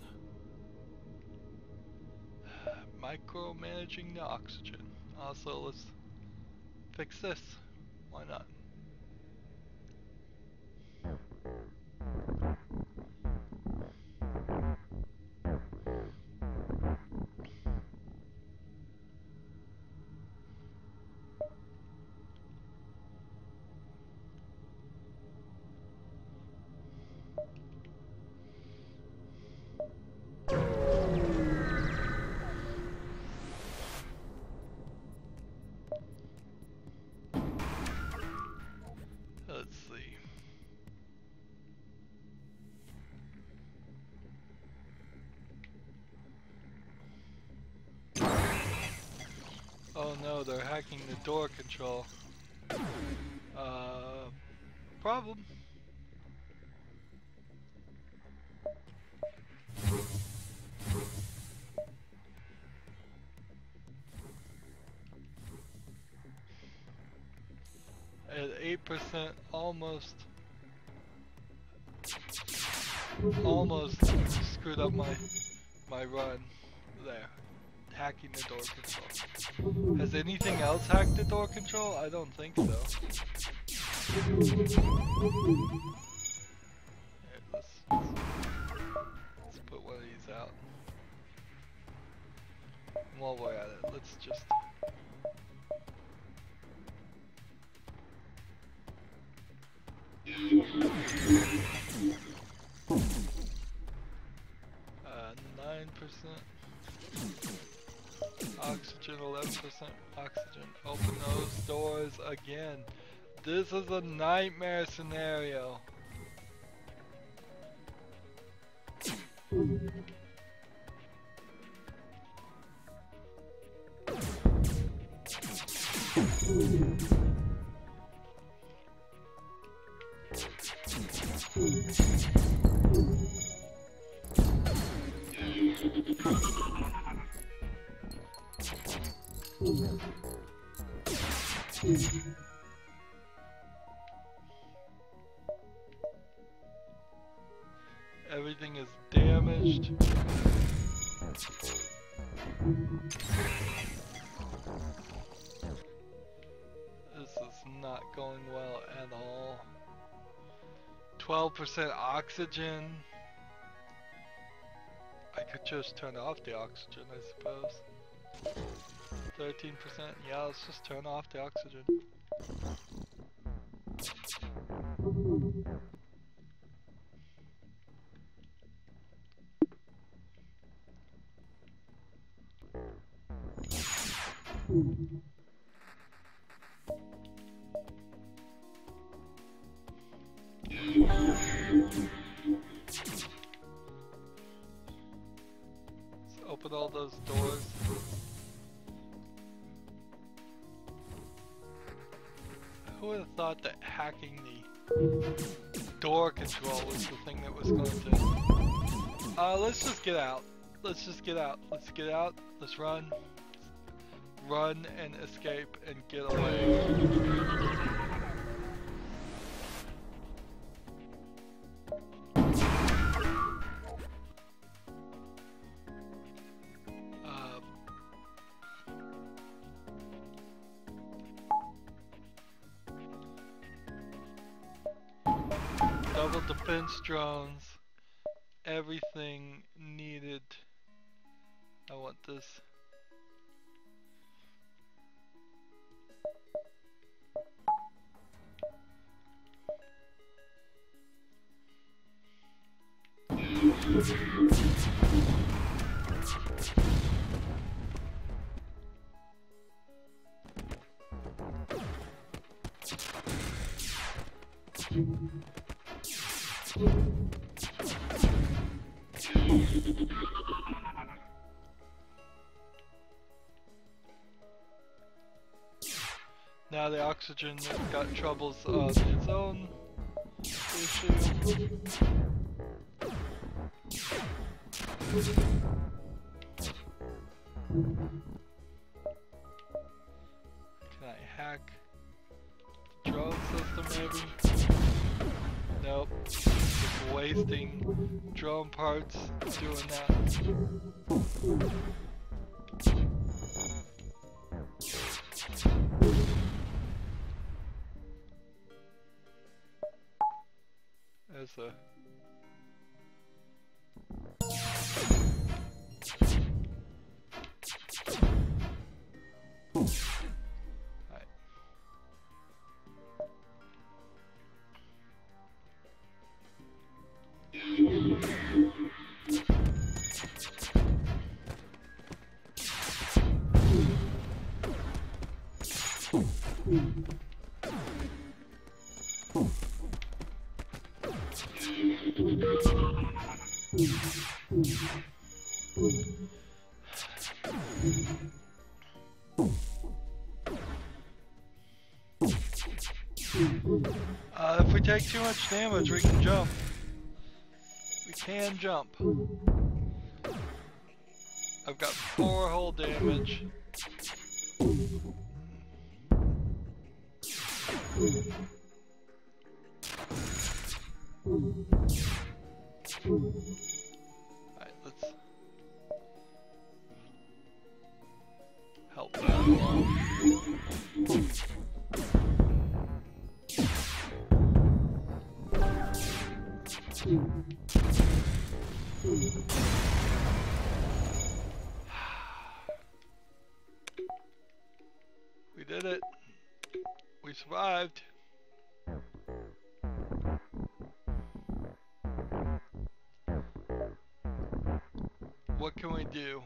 Micromanaging the oxygen. Also, let's fix this. Why not? Let's see. Oh no, they're hacking the door control. Problem. At 8%, almost screwed up my run there. Hacking the door control. Has anything else hacked the door control? I don't think so. Here, let's put one of these out. And while we're at it, let's just... Oxygen, 11% oxygen. Open those doors again. This is a nightmare scenario. Everything is damaged. This is not going well at all. 12% oxygen. I could just turn off the oxygen, I suppose. 13%. Yeah, let's just turn off the oxygen. Let's open all those doors. Who would have thought that hacking the door control was the thing that was going to... let's just get out. Let's just get out. Let's get out. Let's run. Run and escape and get away. Double defense drones, everything needed. I want this. Now the oxygen has got troubles of its own issue. Can I hack the drone system maybe? Nope. Just wasting drone parts doing that. There's a... if we take too much damage, we can jump. We can jump. I've got 4 hull damage. Alright, let's help that along. We did it. We survived. What can we do?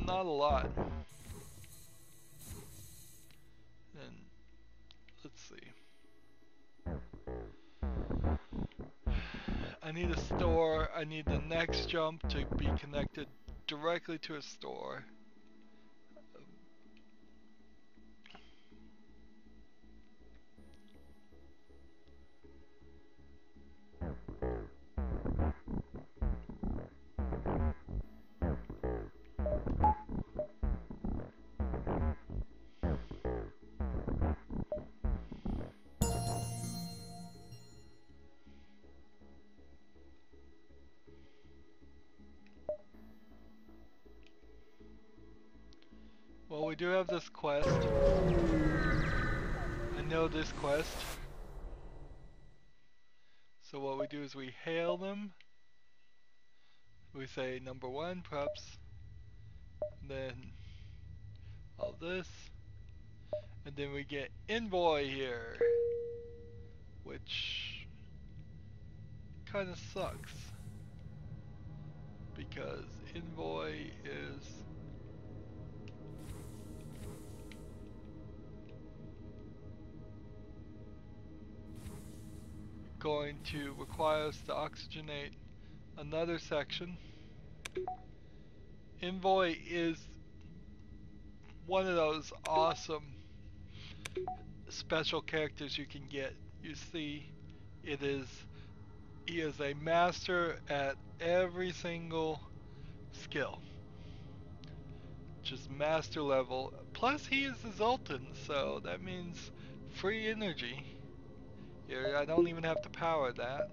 Not a lot. And let's see. I need a store. I need the next jump to be connected directly to a store. Well, we do have this quest. I know this quest. So what we do is we hail them. We say, number 1, perhaps Then all this. And then we get Envoy here, which kind of sucks because Envoy is going to require us to oxygenate another section. Envoy is one of those awesome special characters you can get. You see, he is a master at every single skill. Just master level. Plus he is a Zoltan, so that means free energy. Here, I don't even have to power that.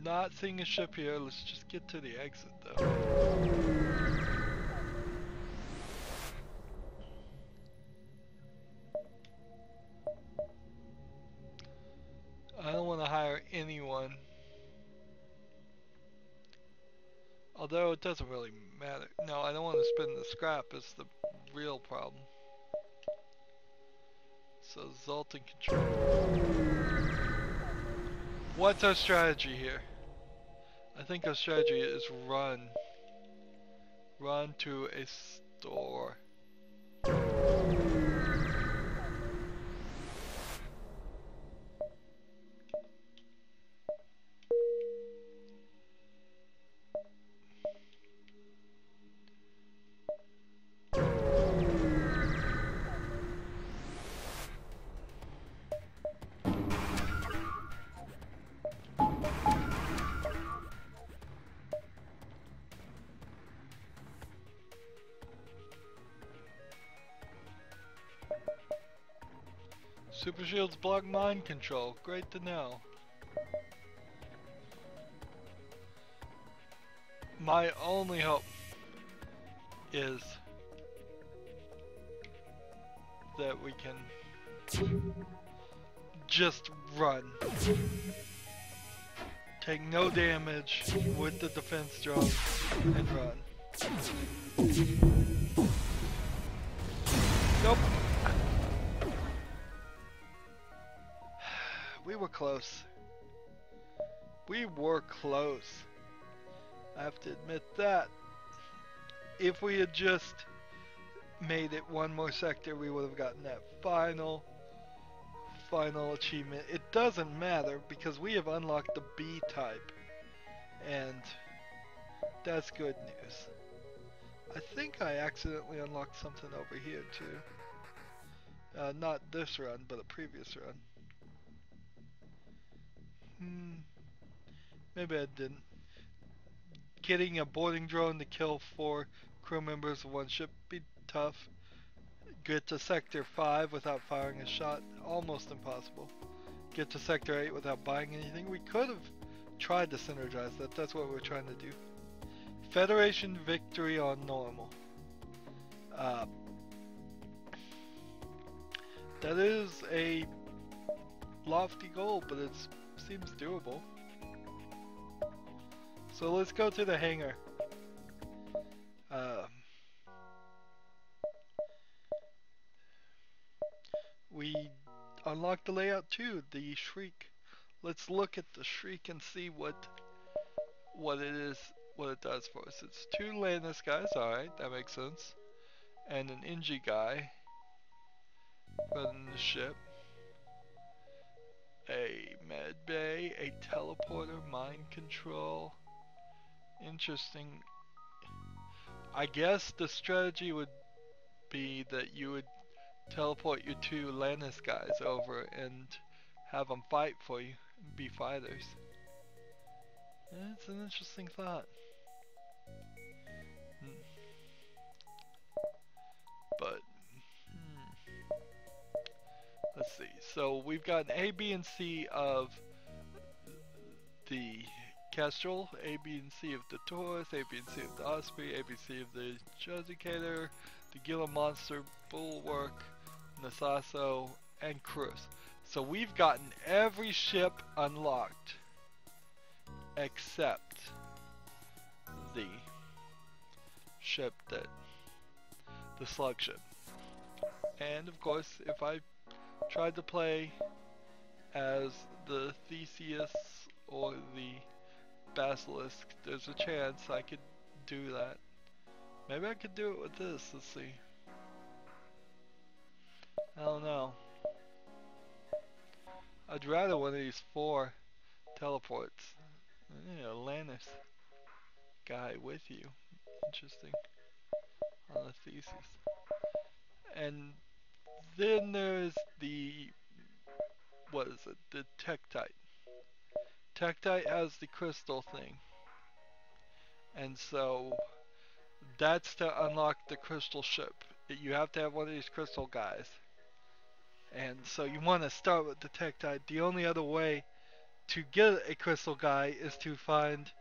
Not seeing a ship here. Let's just get to the exit though. I don't want to hire anyone. Although it doesn't really matter. No, I don't want to spend the scrap. It's the real problem. So Zoltan control. What's our strategy here? I think our strategy is run. Run to a store. Super shields block mind control. Great to know. My only hope is that we can just run. Take no damage with the defense drone and run. Nope. We were close. We were close. I have to admit that. If we had just made it one more sector, we would have gotten that final achievement. It doesn't matter because we have unlocked the B type, and that's good news. I think I accidentally unlocked something over here too. Not this run, but a previous run. Maybe I didn't. Getting a boarding drone to kill 4 crew members of one ship be tough. Get to sector 5 without firing a shot, almost impossible. Get to sector 8 without buying anything. We could have tried to synergize that. That's what we're trying to do. Federation victory on normal. That is a lofty goal, but it seems doable. So let's go to the hangar. We unlocked the layout too, the Shriek. Let's look at the Shriek and see what it is, what it does for us. It's 2 Lannis guys, alright, that makes sense. And an Engie guy running the ship. A med bay, a teleporter, mind control. Interesting. I guess the strategy would be that you would teleport your 2 Lannis guys over and have them fight for you, be fighters. It's an interesting thought. But let's see. So we've got an A, B, and C of the Kestrel, A, B, and C of the Taurus, A, B, and C of the Osprey, A, B, C of the Judicator, the Gila Monster, Bulwark, Nasaso, and Kruos. So we've gotten every ship unlocked. except the ship that the slug ship. And of course, if I tried to play as the Theseus or the Basilisk, there's a chance I could do that. Maybe I could do it with this, let's see. I don't know. I'd rather one of these 4 teleports. Atlantis guy with you. Interesting. On the Theseus. And then there's the, what is it? The Tektite. Tektite has the crystal thing. And so that's to unlock the crystal ship. You have to have one of these crystal guys. And so you want to start with the Tektite. The only other way to get a crystal guy is to find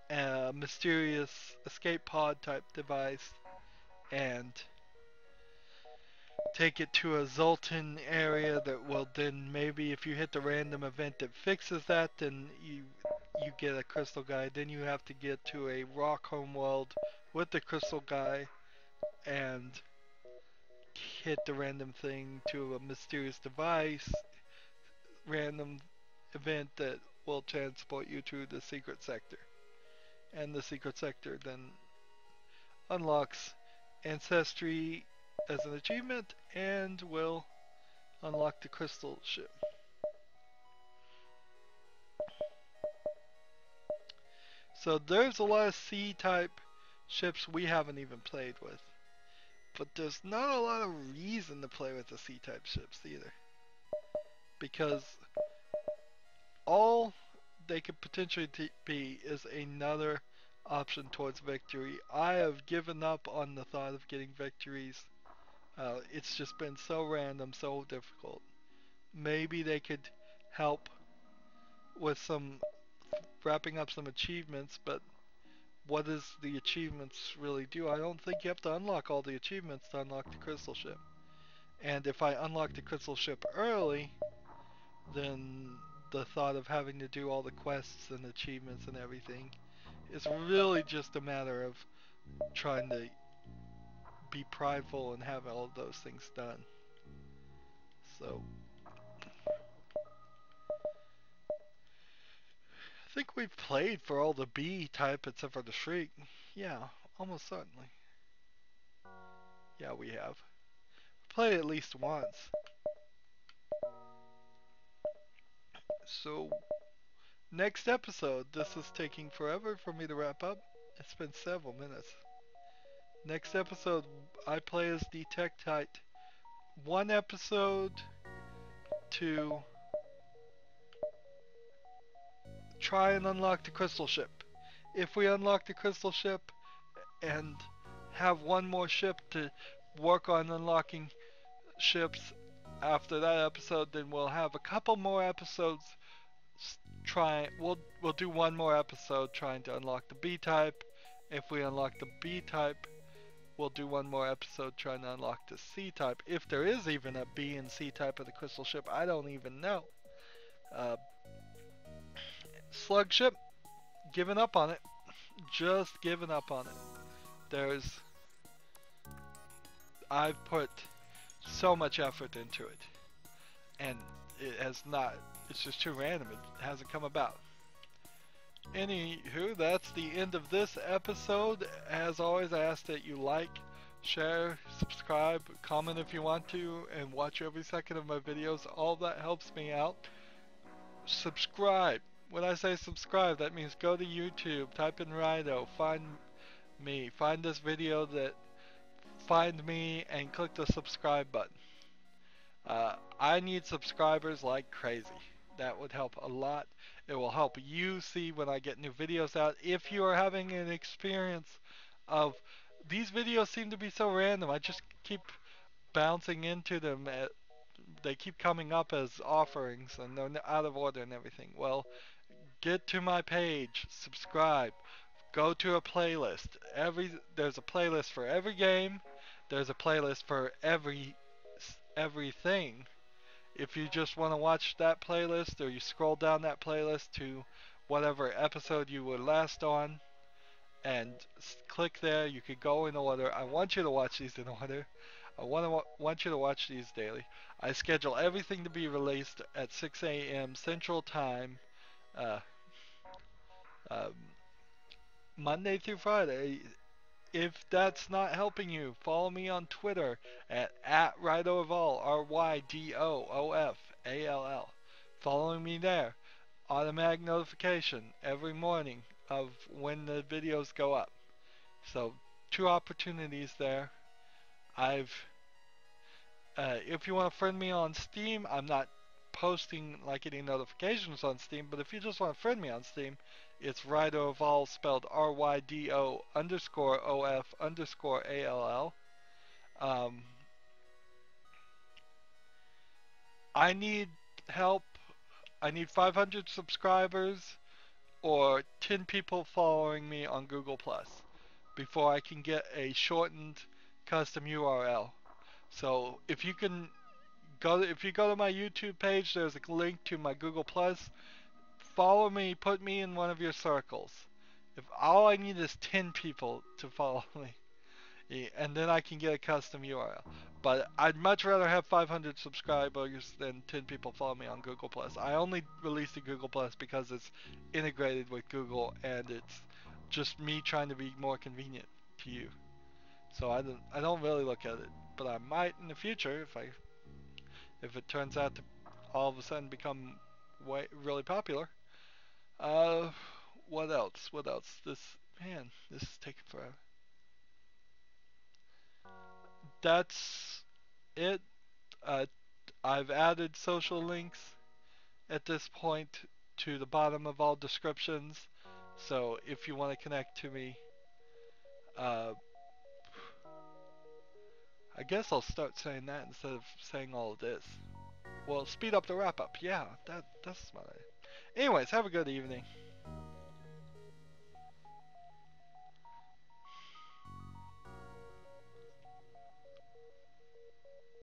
a mysterious escape pod type device and take it to a Zoltan area that will then, maybe if you hit the random event that fixes that, then you get a crystal guy. Then you have to get to a rock homeworld with the crystal guy and hit the random thing to a mysterious device random event that will transport you to the secret sector. And the secret sector then unlocks Ancestry as an achievement and will unlock the crystal ship. So there's a lot of C-type ships we haven't even played with. But there's not a lot of reason to play with the C-type ships either. Because all they could potentially be is another option towards victory. I have given up on the thought of getting victories. It's just been so random, so difficult. Maybe they could help with some wrapping up some achievements, but what does the achievements really do? I don't think you have to unlock all the achievements to unlock the crystal ship. And if I unlock the crystal ship early, then the thought of having to do all the quests and achievements and everything is really just a matter of trying to be prideful and have all of those things done. So I think we've played for all the B type except for the Shriek. Yeah, almost certainly. Yeah, we have. Played at least once. So, next episode. This is taking forever for me to wrap up. It's been several minutes. Next episode, I play as the Tektite. One episode to try and unlock the crystal ship. If we unlock the crystal ship and have one more ship to work on unlocking ships after that episode, then we'll have a couple more episodes we'll do one more episode trying to unlock the B type. If we unlock the B type, we'll do one more episode trying to unlock the C type. If there is even a B and C type of the crystal ship, I don't even know. Slug ship, giving up on it. Just giving up on it. I've put so much effort into it, and it has not, it's just too random, it hasn't come about. Anywho, that's the end of this episode. As always, I ask that you like, share, subscribe, comment if you want to, and watch every second of my videos. All that helps me out. Subscribe. When I say subscribe, that means go to YouTube, type in Rydo, find me, find this video, find me, and click the subscribe button. I need subscribers like crazy. That would help a lot. It will help you see when I get new videos out. If you are having an experience of these videos seem to be so random, I just keep bouncing into them. They keep coming up as offerings and they're out of order and everything. Well, get to my page, subscribe, go to a playlist. There's a playlist for every game. There's a playlist for everything. If you just want to watch that playlist, or you scroll down that playlist to whatever episode you were last on, and click there. You could go in order. I want you to watch these in order. I want you to watch these daily. I schedule everything to be released at 6 a.m. Central Time, uh, um, Monday through Friday. If that's not helping you, follow me on Twitter at RydoOfAll, RYDOOFALL. Following me there. Automatic notification every morning of when the videos go up. So, two opportunities there. If you want to friend me on Steam, I'm not posting like any notifications on Steam, but if you just want to friend me on Steam, it's RydoOfAll, spelled RYDO underscore OF underscore ALL. Um, I need help. I need 500 subscribers or 10 people following me on Google Plus before I can get a shortened custom URL. So if you go to my YouTube page, there's a link to my Google Plus. Follow me, put me in one of your circles. If all I need is 10 people to follow me, and then I can get a custom URL. But I'd much rather have 500 subscribers than 10 people follow me on Google Plus. I only released the Google Plus because it's integrated with Google and it's just me trying to be more convenient to you. So I don't really look at it, but I might in the future if it turns out to all of a sudden become really popular. Uh, what else? What else? This is taking forever. That's it. Uh, I've added social links at this point to the bottom of all descriptions. So if you want to connect to me, uh, I guess I'll start saying that instead of saying all of this. Well, speed up the wrap up. Yeah, that's smart. Anyways, have a good evening.